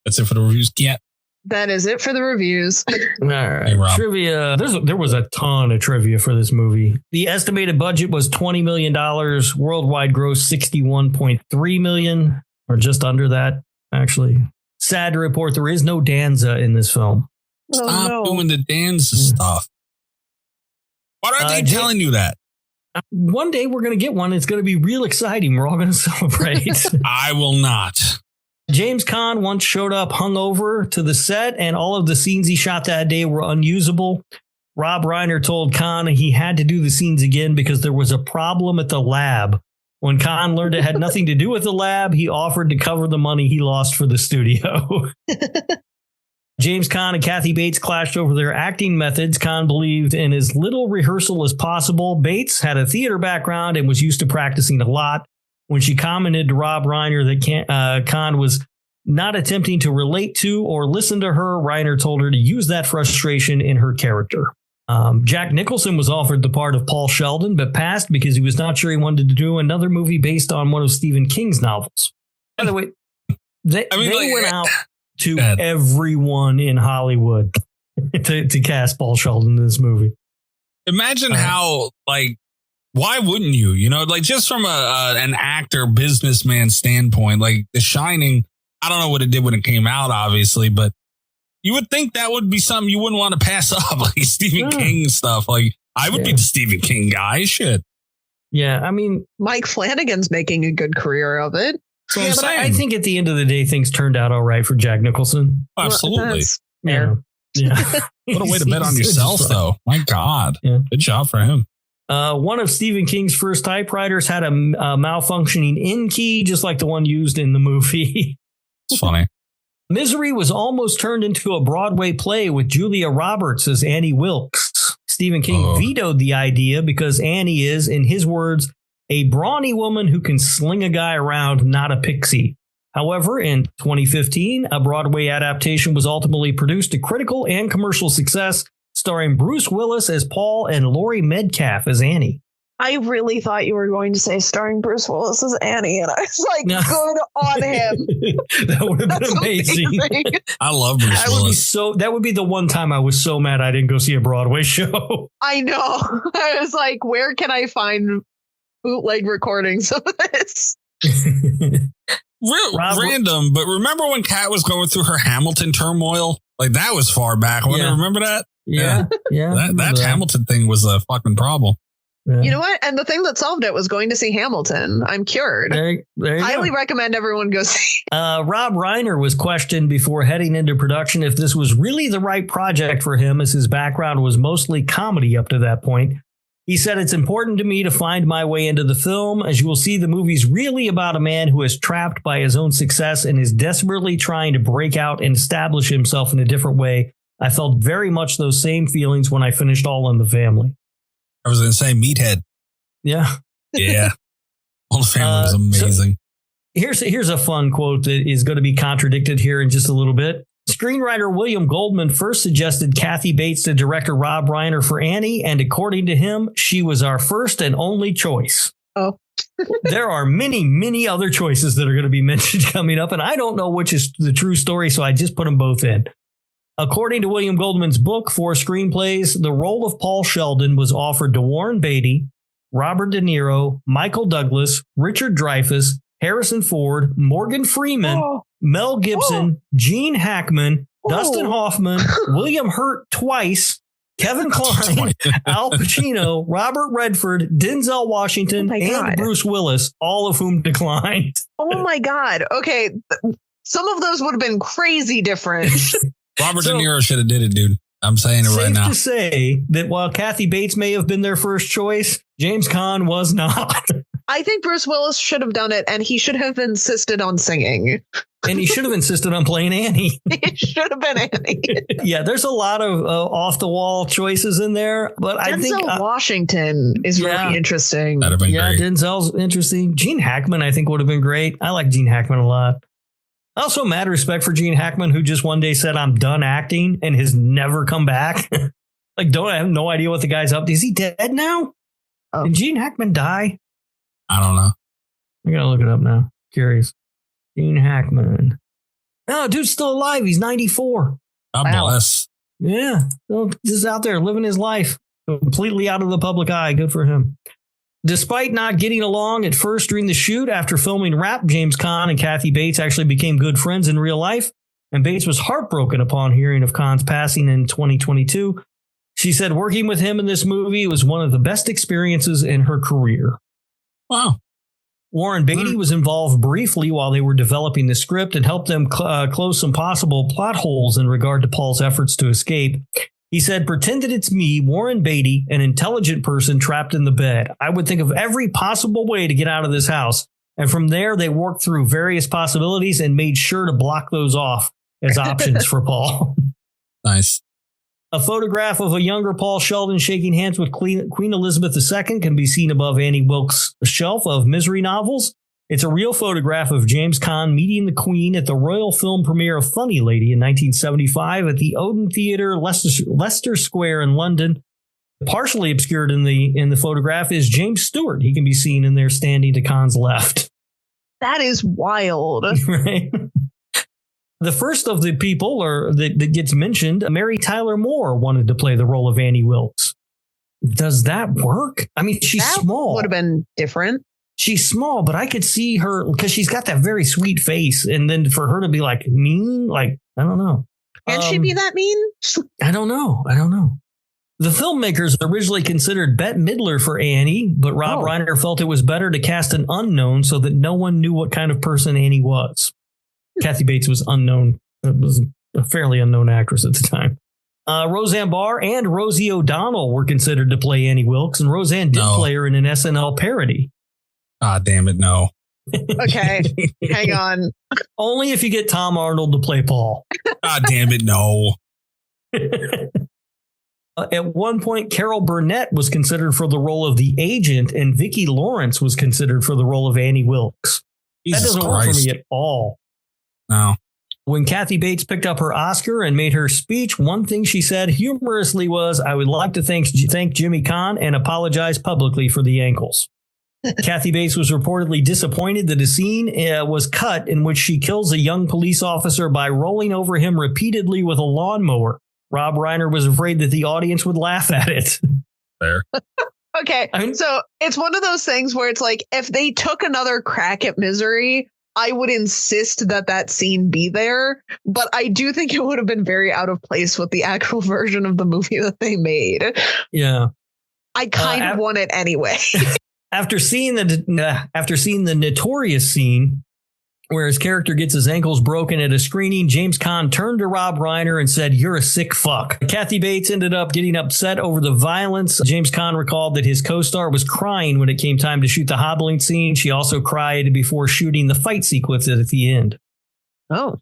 That's it for the reviews. Yeah. That is it for the reviews. All right. Hey, trivia. There was a ton of trivia for this movie. The estimated budget was $20 million. Worldwide gross $61.3 million, or just under that, actually. Sad to report, there is no Danza in this film. Stop doing the Danza stuff. Why aren't they telling you that? One day we're going to get one. It's going to be real exciting. We're all going to celebrate. I will not. James Caan once showed up hungover to the set, and all of the scenes he shot that day were unusable. Rob Reiner told Caan he had to do the scenes again because there was a problem at the lab. When Caan learned it had nothing to do with the lab, he offered to cover the money he lost for the studio. James Caan and Kathy Bates clashed over their acting methods. Caan believed in as little rehearsal as possible. Bates had a theater background and was used to practicing a lot. When she commented to Rob Reiner that Caan was not attempting to relate to or listen to her, Reiner told her to use that frustration in her character. Jack Nicholson was offered the part of Paul Sheldon, but passed because he was not sure he wanted to do another movie based on one of Stephen King's novels. By the way, they went out to everyone in Hollywood to cast Paul Sheldon in this movie. Imagine how, why wouldn't you? Just from an actor, businessman standpoint, like The Shining, I don't know what it did when it came out, obviously, but you would think that would be something you wouldn't want to pass up, like Stephen King stuff. Like, I would be the Stephen King guy. Shit. Yeah, I mean, Mike Flanagan's making a good career of it. Yeah, but I think at the end of the day, things turned out all right for Jack Nicholson. Absolutely. Yeah. What a way to bet on yourself, though. My God. Yeah. Good job for him. One of Stephen King's first typewriters had a malfunctioning in key, just like the one used in the movie. It's funny. Misery was almost turned into a Broadway play with Julia Roberts as Annie Wilkes. Stephen King vetoed the idea because Annie is, in his words, a brawny woman who can sling a guy around, not a pixie. However, in 2015, a Broadway adaptation was ultimately produced to critical and commercial success, starring Bruce Willis as Paul and Laurie Metcalf as Annie. I really thought you were going to say starring Bruce Willis as Annie, and I was like, good on him. That would have been amazing. I love Bruce Willis. That would be the one time I was so mad I didn't go see a Broadway show. I know. I was like, where can I find bootleg recordings of this? Random, but remember when Kat was going through her Hamilton turmoil? Like, that was far back. Remember that? Yeah. That Hamilton thing was a fucking problem. Yeah. You know what? And the thing that solved it was going to see Hamilton. I'm cured. There you Highly go. recommend everyone go see. Rob Reiner was questioned before heading into production if this was really the right project for him, as his background was mostly comedy up to that point. He said, "It's important to me to find my way into the film. As you will see, the movie's really about a man who is trapped by his own success and is desperately trying to break out and establish himself in a different way. I felt very much those same feelings when I finished All in the Family." I was going to say Meathead. Yeah. Yeah. All the Family was amazing. So here's a fun quote that is going to be contradicted here in just a little bit. Screenwriter William Goldman first suggested Kathy Bates to director Rob Reiner for Annie, and according to him, she was our first and only choice. Oh. There are many, many other choices that are going to be mentioned coming up, and I don't know which is the true story, so I just put them both in. According to William Goldman's book, 4 screenplays, the role of Paul Sheldon was offered to Warren Beatty, Robert De Niro, Michael Douglas, Richard Dreyfuss, Harrison Ford, Morgan Freeman, Mel Gibson, Gene Hackman, Dustin Hoffman, William Hurt twice, Kevin Kline, Al Pacino, Robert Redford, Denzel Washington, and Bruce Willis, all of whom declined. Oh my God. Okay. Some of those would have been crazy different. Robert De Niro should have did it, dude. I'm saying it right now. Safe to say that while Kathy Bates may have been their first choice, James Caan was not. I think Bruce Willis should have done it, and he should have insisted on singing. And he should have insisted on playing Annie. It should have been Annie. Yeah, there's a lot of off-the-wall choices in there, but I think Washington is really interesting. That'd have been great. Denzel's interesting. Gene Hackman, I think, would have been great. I like Gene Hackman a lot. I also mad respect for Gene Hackman, who just one day said, "I'm done acting," and has never come back. I have no idea what the guy's up to. Is he dead now? Oh. Did Gene Hackman die? I don't know. I gotta look it up now. Curious. Gene Hackman. No, dude's still alive. He's 94. God bless. Yeah. Just out there living his life. Completely out of the public eye. Good for him. Despite not getting along at first during the shoot, after filming Rap, James Caan and Kathy Bates actually became good friends in real life. And Bates was heartbroken upon hearing of Caan's passing in 2022. She said working with him in this movie was one of the best experiences in her career. Wow. Warren Beatty was involved briefly while they were developing the script and helped them close some possible plot holes in regard to Paul's efforts to escape. He said, "Pretend that it's me, Warren Beatty, an intelligent person trapped in the bed. I would think of every possible way to get out of this house." And from there, they worked through various possibilities and made sure to block those off as options for Paul. Nice. A photograph of a younger Paul Sheldon shaking hands with Queen Elizabeth II can be seen above Annie Wilkes' shelf of misery novels. It's a real photograph of James Caan meeting the Queen at the royal film premiere of Funny Lady in 1975 at the Odeon Theatre, Leicester Square in London. Partially obscured in the photograph is James Stewart. He can be seen in there standing to Caan's left. That is wild. Right? The first of the people that gets mentioned, Mary Tyler Moore wanted to play the role of Annie Wilkes. Does that work? I mean, she's small. Would have been different. She's small, but I could see her because she's got that very sweet face. And then for her to be like mean, like, I don't know. Can she be that mean? I don't know. The filmmakers originally considered Bette Midler for Annie, but Rob Reiner felt it was better to cast an unknown so that no one knew what kind of person Annie was. Kathy Bates was unknown. It was a fairly unknown actress at the time. Roseanne Barr and Rosie O'Donnell were considered to play Annie Wilkes, and Roseanne did play her in an SNL parody. Ah, damn it, no. Okay, hang on. Only if you get Tom Arnold to play Paul. Ah, damn it, no. At one point, Carol Burnett was considered for the role of the agent, and Vicki Lawrence was considered for the role of Annie Wilkes. Jesus that doesn't Christ. work for me at all. No. When Kathy Bates picked up her Oscar and made her speech, one thing she said humorously was, "I would like to thank Jimmy Caan and apologize publicly for the ankles." Kathy Bates was reportedly disappointed that a scene was cut in which she kills a young police officer by rolling over him repeatedly with a lawnmower. Rob Reiner was afraid that the audience would laugh at it. Fair. Okay, so it's one of those things where it's like, if they took another crack at Misery, I would insist that scene be there. But I do think it would have been very out of place with the actual version of the movie that they made. Yeah. I kind of want it anyway. After seeing the notorious scene where his character gets his ankles broken at a screening, James Caan turned to Rob Reiner and said, "You're a sick fuck." Kathy Bates ended up getting upset over the violence. James Caan recalled that his co-star was crying when it came time to shoot the hobbling scene. She also cried before shooting the fight sequence at the end. Oh.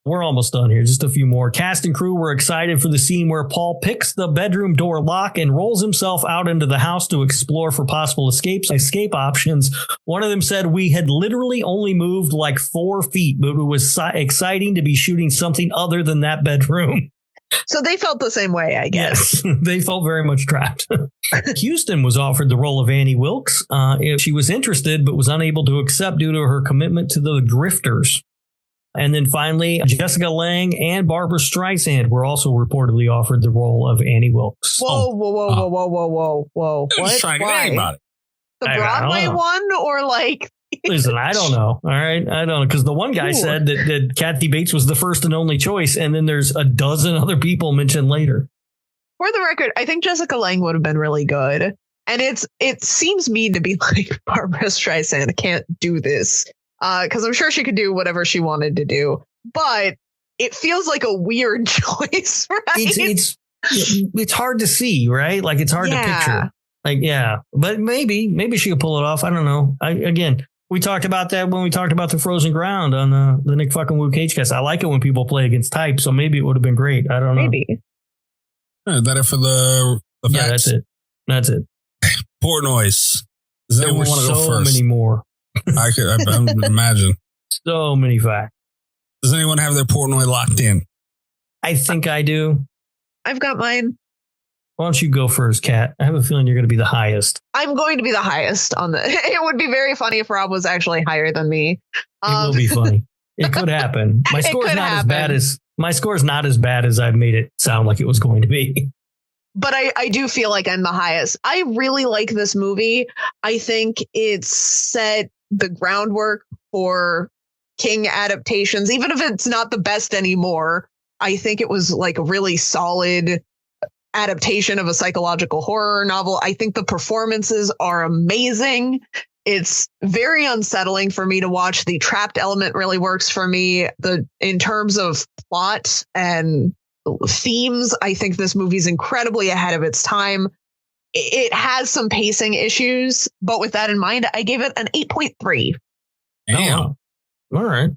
We're almost done here. Just a few more. Cast and crew were excited for the scene where Paul picks the bedroom door lock and rolls himself out into the house to explore for possible escape options. One of them said, "We had literally only moved like 4 feet, but it was exciting to be shooting something other than that bedroom." So they felt the same way, I guess. Yes, they felt very much trapped. Houston was offered the role of Annie Wilkes. She was interested, but was unable to accept due to her commitment to the Grifters. And then finally, Jessica Lange and Barbara Streisand were also reportedly offered the role of Annie Wilkes. Whoa. What? Trying to get Why? anybody. The Broadway one or like... Listen, I don't know. All right. I don't know. Because the one guy said that Kathy Bates was the first and only choice. And then there's a dozen other people mentioned later. For the record, I think Jessica Lange would have been really good. And it seems mean to be like, Barbara Streisand can't do this. Because I'm sure she could do whatever she wanted to do, but it feels like a weird choice, right? It's hard to see, right? Like it's hard to picture. Like, yeah, but maybe she could pull it off. I don't know. We talked about that when we talked about the Frozen Ground on the Nick fucking Wu Cage cast. I like it when people play against type, so maybe it would have been great. I don't know. Maybe. Is that it for the yeah, facts? That's it. Portnoys. Does anyone want to go first? So many more. I imagine. So many facts. Does anyone have their Portnoy locked in? I think I do. I've got mine. Why don't you go first, Kat? I have a feeling you're going to be the highest. I'm going to be the highest on the... It would be very funny if Rob was actually higher than me. It will be funny. It could happen. My score's not as bad as I've made it sound like it was going to be. But I do feel like I'm the highest. I really like this movie. I think it's set the groundwork for King adaptations, even if it's not the best anymore. I think it was like a really solid adaptation of a psychological horror novel. I think the performances are amazing. It's very unsettling for me to watch. The trapped element really works for me. In terms of plot and themes, I think this movie's incredibly ahead of its time. It has some pacing issues, but with that in mind, I gave it an 8.3. Damn. Oh, all right.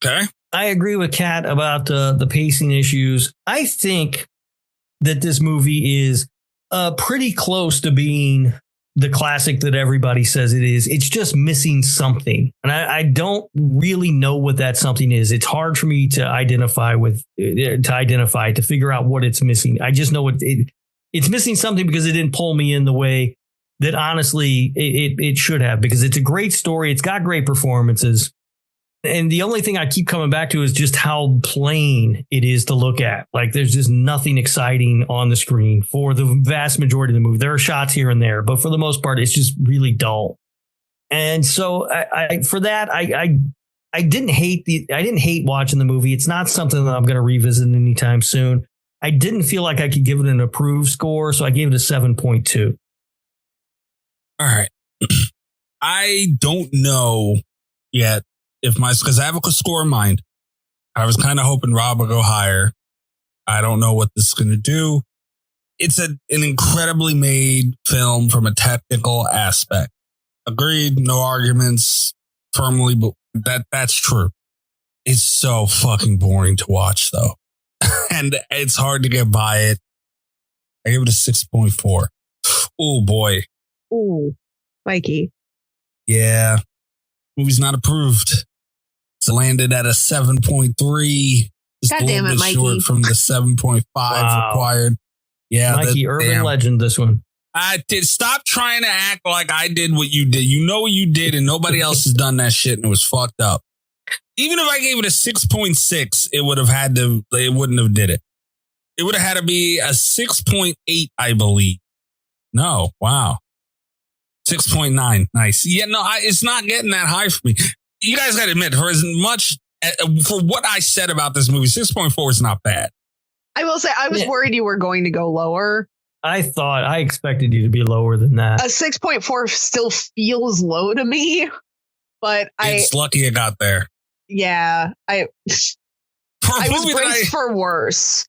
Okay. I agree with Kat about the pacing issues. I think that this movie is pretty close to being the classic that everybody says it is. It's just missing something. And I don't really know what that something is. It's hard for me to identify, to figure out what it's missing. I just know it's missing something because it didn't pull me in the way that honestly it should have, because it's a great story. It's got great performances. And the only thing I keep coming back to is just how plain it is to look at. Like there's just nothing exciting on the screen for the vast majority of the movie. There are shots here and there, but for the most part, it's just really dull. And so I didn't hate watching the movie. It's not something that I'm going to revisit anytime soon. I didn't feel like I could give it an approved score, so I gave it a 7.2. All right. I don't know yet because I have a score in mind. I was kind of hoping Rob would go higher. I don't know what this is going to do. It's an incredibly made film from a technical aspect. Agreed. No arguments firmly, but that's true. It's so fucking boring to watch though. And it's hard to get by it. I give it a 6.4. Oh boy. Ooh, Mikey. Yeah. Movie's not approved. It's landed at a 7.3. God damn it, Mikey. Short from the 7.5 required. Yeah. Mikey, urban legend, this one. I did. Stop trying to act like I did what you did. You know what you did, and nobody else has done that shit, and it was fucked up. Even if I gave it a 6.6, it wouldn't have did it. It would have had to be a 6.8, I believe. No, wow. 6.9. Nice. Yeah, no, it's not getting that high for me. You guys got to admit, for what I said about this movie, 6.4 is not bad. I will say, I was worried you were going to go lower. I expected you to be lower than that. A 6.4 still feels low to me, but it's lucky I got there. Yeah, I was braced for worse.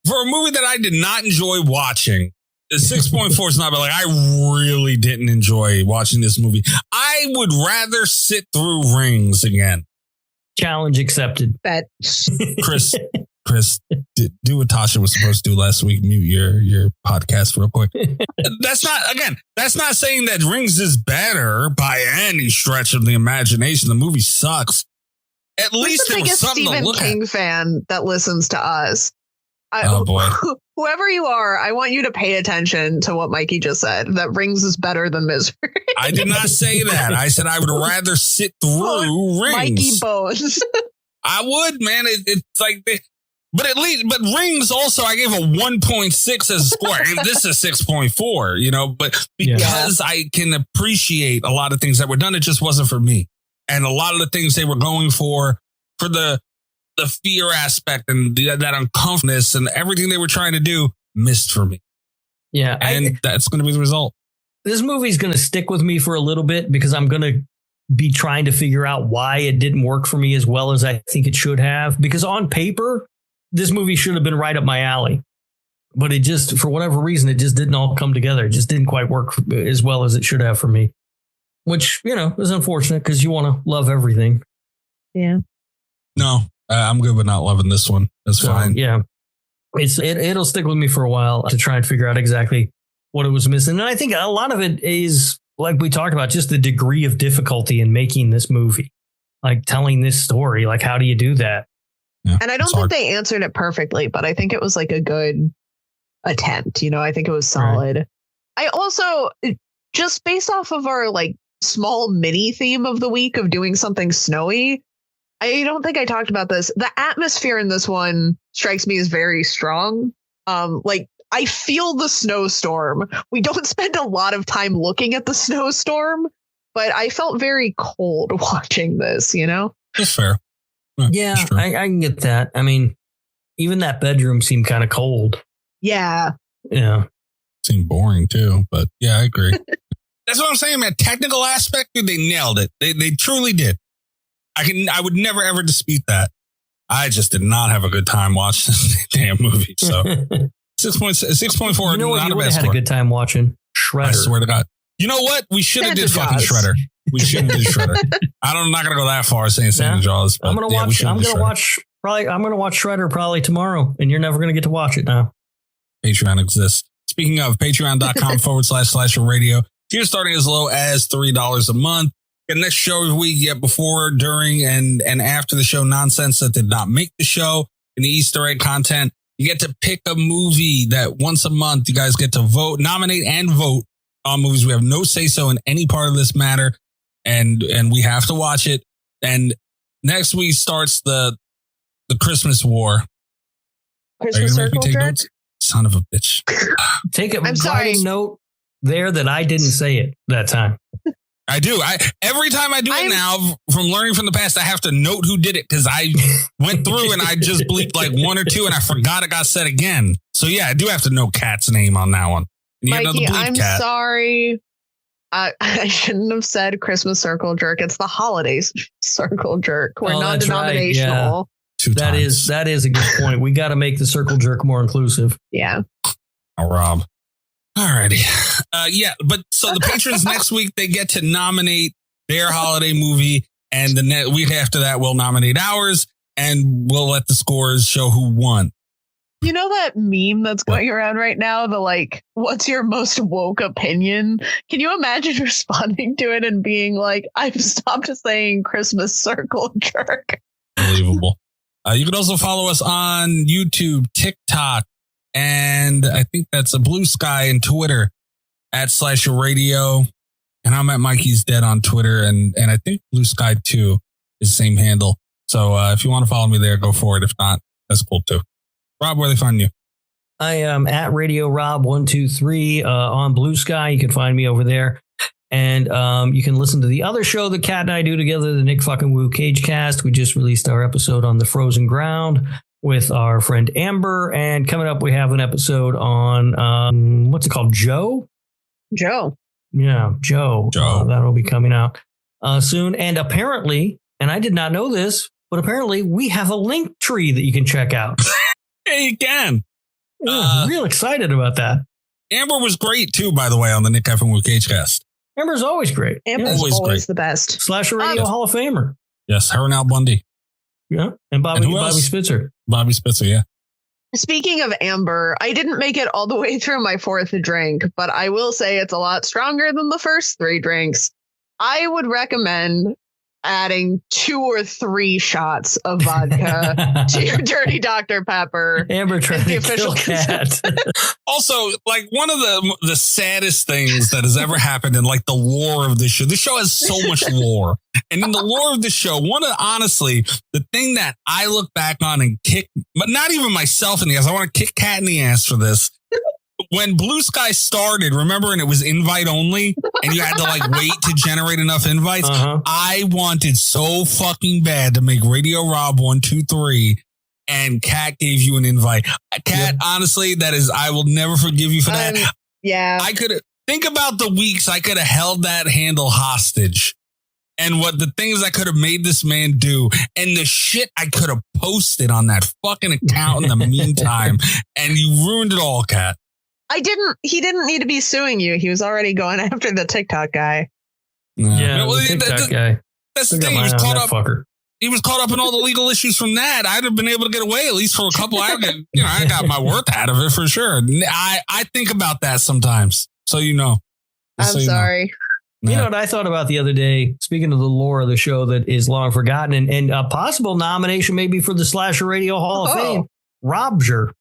For a movie that I did not enjoy watching, 6.4 is not, but like I really didn't enjoy watching this movie. I would rather sit through Rings again. Challenge accepted. Bet. Chris, do what Tasha was supposed to do last week. Mute your podcast real quick. That's not saying that Rings is better by any stretch of the imagination. The movie sucks. At least there was something to look at. Stephen King fan that listens to us. Oh boy. Whoever you are, I want you to pay attention to what Mikey just said. That Rings is better than Misery. I did not say that. I said I would rather sit through Rings. Mikey Bonez. I would, man. It's like, but Rings also, I gave a 1.6 as a score. This is 6.4, but because I can appreciate a lot of things that were done, it just wasn't for me. And a lot of the things they were going for the fear aspect and that uncomfortableness and everything they were trying to do missed for me. Yeah. And that's going to be the result. This movie's going to stick with me for a little bit because I'm going to be trying to figure out why it didn't work for me as well as I think it should have. Because on paper, this movie should have been right up my alley. But it just, for whatever reason, it just didn't all come together. It just didn't quite work as well as it should have for me. Which, is unfortunate because you want to love everything. Yeah. No. I'm good with not loving this one. That's fine. Yeah, it'll stick with me for a while to try and figure out exactly what it was missing. And I think a lot of it is, like we talked about, just the degree of difficulty in making this movie, like telling this story. Like, how do you do that? Yeah, and I don't think they answered it perfectly, but I think it was like a good attempt. I think it was solid. Right. I also, just based off of our like small mini theme of the week of doing something snowy, I don't think I talked about this. The atmosphere in this one strikes me as very strong. I feel the snowstorm. We don't spend a lot of time looking at the snowstorm, but I felt very cold watching this, That's fair. Yeah, I can get that. I mean, even that bedroom seemed kind of cold. Yeah. Yeah. Seemed boring too, but yeah, I agree. That's what I'm saying, man. Technical aspect, dude, they nailed it. They truly did. I would never ever dispute that. I just did not have a good time watching this damn movie. So 6.4. You know what? Not You a would bad have had score. a good time watching Shredder. I swear to God. You know what? We should have did fucking Shredder. We should have did Shredder. I'm not gonna go that far saying Santa Jaws. I'm gonna watch Shredder probably tomorrow, and you're never gonna get to watch it now. Patreon exists. Speaking of, patreon.com//radio. Here's starting as low as $3 a month. Get next show every week, yet before, during, and after the show nonsense that did not make the show, and the Easter egg content. You get to pick a movie that once a month you guys get to vote, nominate, and vote on movies. We have no say-so in any part of this matter, and we have to watch it. And next week starts the Christmas war. Christmas Circle Jerk? Notes? Son of a bitch. Take a note there that I didn't say it that time. I do. Every time I do it now, from learning from the past, I have to note who did it because I went through and I just bleeped like one or two and I forgot it got said again. So yeah, I do have to know Cat's name on that one. Mikey, I'm sorry. I shouldn't have said Christmas Circle Jerk. It's the holidays Circle Jerk. We're non-denominational. Right. Yeah. That is a good point. We got to make the Circle Jerk more inclusive. Yeah. Oh, Rob. Alrighty. But so the patrons next week, they get to nominate their holiday movie, and the week after that, we'll nominate ours, and we'll let the scores show who won. You know that meme that's going around right now? The like, what's your most woke opinion? Can you imagine responding to it and being like, I've stopped saying Christmas Circle Jerk? Unbelievable. You can also follow us on YouTube, TikTok, and I think that's a Blue Sky and Twitter @/radio. And I'm at Mikey's Dead on Twitter. And I think Blue Sky too is the same handle. So if you want to follow me there, go for it. If not, that's cool too. Rob, where they find you? I am at Radio Rob 123 on Blue Sky. You can find me over there. And you can listen to the other show that Cat and I do together, the Nick fucking Woo Cage Cast. We just released our episode on the Frozen Ground. with our friend Amber. And coming up, we have an episode on, what's it called? Joe? Yeah, Joe. That'll be coming out soon. And apparently, and I did not know this, but apparently we have a link tree that you can check out. Yeah, you can. Yeah, real excited about that. Amber was great too, by the way, on the Nick F and Will Cagecast. Amber's always great. Amber's always the best. Slasher Radio Hall of Famer. Yes, her and Al Bundy. Yeah, and Bobby Spitzer. Bobby Spitzer, yeah. Speaking of Amber, I didn't make it all the way through my fourth drink, but I will say it's a lot stronger than the first 3 drinks. I would recommend adding 2 or 3 shots of vodka to your dirty Dr. Pepper. Amber trying to kill Cat. Also, like, one of the saddest things that has ever happened in like the lore of this show. This show has so much lore. And in the lore of the show, honestly, the thing that I look back on and kick, but not even myself in the ass, I want to kick Cat in the ass for this. When Blue Sky started, remember, and it was invite only, and you had to like wait to generate enough invites. I wanted so fucking bad to make Radio Rob 123, and Cat gave you an invite. Cat, honestly, I will never forgive you for that. Yeah, I could think about the weeks I could have held that handle hostage, and what the things I could have made this man do, and the shit I could have posted on that fucking account in the meantime, and you ruined it all, Cat. He didn't need to be suing you. He was already going after the TikTok guy. Yeah, the TikTok guy. That's the thing. He was caught up. Fucker. He was caught up in all the legal issues from that. I'd have been able to get away at least for a couple. I got my worth out of it for sure. I think about that sometimes. So you know. I'm sorry. You know what I thought about the other day? Speaking of the lore of the show that is long forgotten, and a possible nomination maybe for the Slasher Radio Hall of Fame, Robger.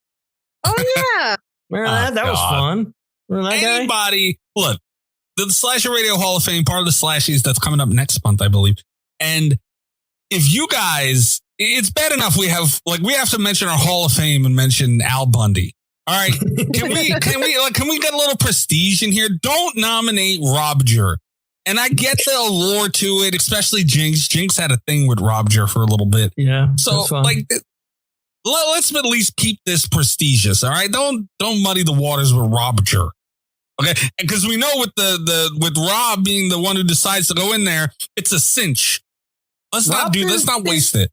Oh yeah. Remember that was fun. Remember that Anybody, guy? Look, the Slasher Radio Hall of Fame, part of the Slashies that's coming up next month, I believe. And if you guys, it's bad enough we have to mention our Hall of Fame and mention Al Bundy. All right, can we get a little prestige in here? Don't nominate Robger. And I get the allure to it, especially Jinx. Jinx had a thing with Robger for a little bit. Yeah, so like. Let's at least keep this prestigious, all right? Don't muddy the waters with Robger, okay? Because we know with Rob being the one who decides to go in there, it's a cinch. Let's not waste it.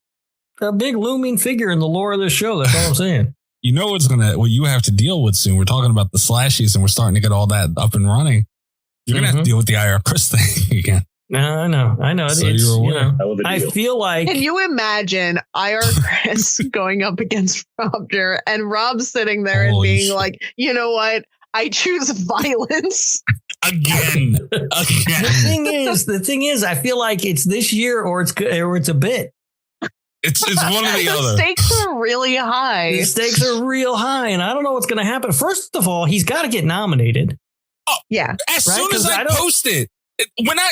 A big looming figure in the lore of this show. That's all I'm saying. You know what you have to deal with soon. We're talking about the Slashies, and we're starting to get all that up and running. You're gonna have to deal with the EyeRChris thing again. I know. So you're aware. I feel like. Can you imagine EyeRChris going up against Robger and Rob sitting there and being like, you know what? I choose violence. Again. The thing is, I feel like it's this year or it's a bit. It's one or the other. The stakes are really high. The stakes are real high, and I don't know what's going to happen. First of all, he's got to get nominated. Oh, yeah. As soon as I post it.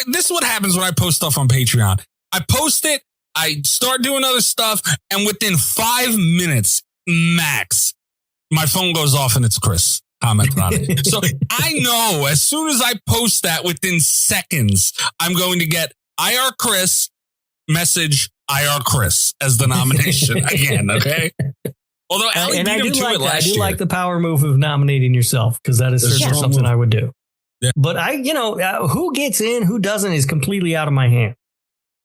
This is what happens when I post stuff on Patreon. I post it, I start doing other stuff, and within 5 minutes max, my phone goes off and it's Chris commenting on it. So I know as soon as I post that, within seconds, I'm going to get EyeRChris message EyeRChris as the nomination again. Okay. Although Allie beat him to it last year. I do like the power move of nominating yourself, because that is certainly something I would do. Yeah. But who gets in, who doesn't is completely out of my hand.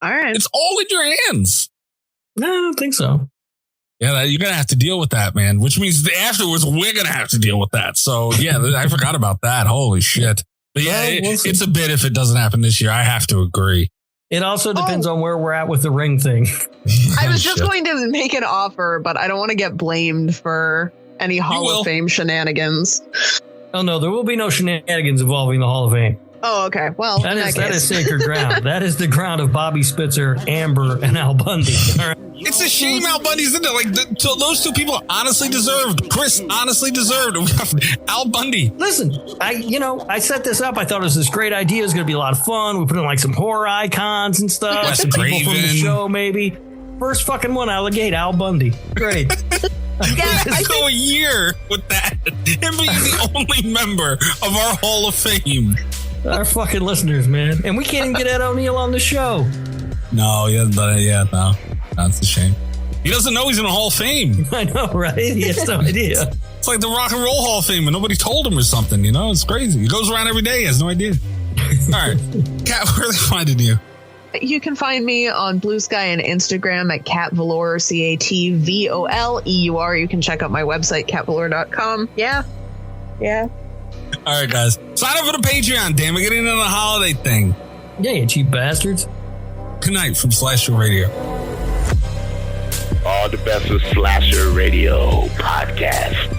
All right. It's all in your hands. No, I don't think so. Yeah, you're going to have to deal with that, man, which means afterwards we're going to have to deal with that. So, yeah, I forgot about that. Holy shit. But yeah, it's a bit if it doesn't happen this year. I have to agree. It also depends on where we're at with the ring thing. I was just going to make an offer, but I don't want to get blamed for any Hall of Fame shenanigans. Oh, no, there will be no shenanigans involving the Hall of Fame. Oh, okay. Well, that is sacred ground. That is the ground of Bobby Spitzer, Amber, and Al Bundy. All right. It's a shame Al Bundy's in there. So those two people honestly deserved. Chris honestly deserved. Al Bundy. Listen, I set this up. I thought it was this great idea. It was going to be a lot of fun. We put in like some horror icons and stuff. Some people from the show, maybe. First fucking one out of the gate, Al Bundy. Great. Let's go a year with that. Him being the only member of our Hall of Fame. Our fucking listeners, man. And we can't even get Ed O'Neill on the show. No, no. That's a shame. He doesn't know he's in the Hall of Fame. I know, right? He has no idea. It's like the Rock and Roll Hall of Fame and nobody told him or something, you know? It's crazy. He goes around every day. He has no idea. All right. Cat, where are they finding you? You can find me on Blue Sky and Instagram at Cat Voleur, CATVOLEUR. You can check out my website, catvoleur.com. Yeah. All right, guys. Sign up for the Patreon, damn it. Get into the holiday thing. Yeah, you cheap bastards. Good night from Slasher Radio. All the best with Slasher Radio podcast.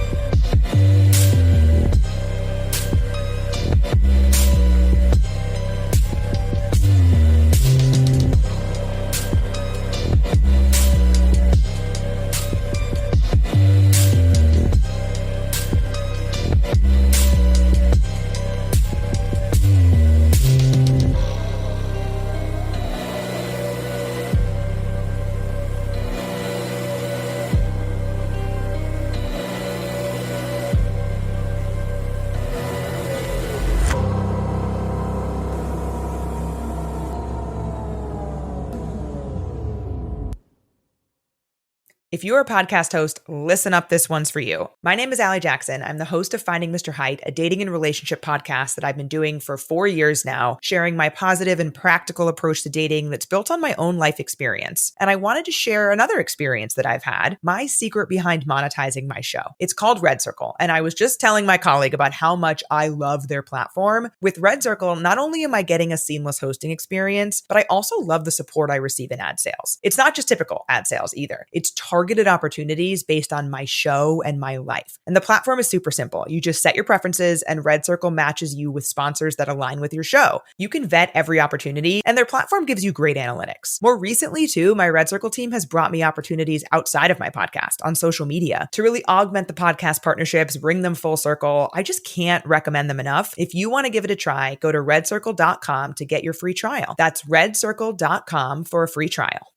If you're a podcast host, listen up, this one's for you. My name is Allie Jackson. I'm the host of Finding Mr. Height, a dating and relationship podcast that I've been doing for 4 years now, sharing my positive and practical approach to dating that's built on my own life experience. And I wanted to share another experience that I've had, my secret behind monetizing my show. It's called Red Circle, and I was just telling my colleague about how much I love their platform. With Red Circle, not only am I getting a seamless hosting experience, but I also love the support I receive in ad sales. It's not just typical ad sales either. It's targeted opportunities based on my show and my life. And the platform is super simple. You just set your preferences and Red Circle matches you with sponsors that align with your show. You can vet every opportunity and their platform gives you great analytics. More recently too, my Red Circle team has brought me opportunities outside of my podcast on social media to really augment the podcast partnerships, bring them full circle. I just can't recommend them enough. If you want to give it a try, go to redcircle.com to get your free trial. That's redcircle.com for a free trial.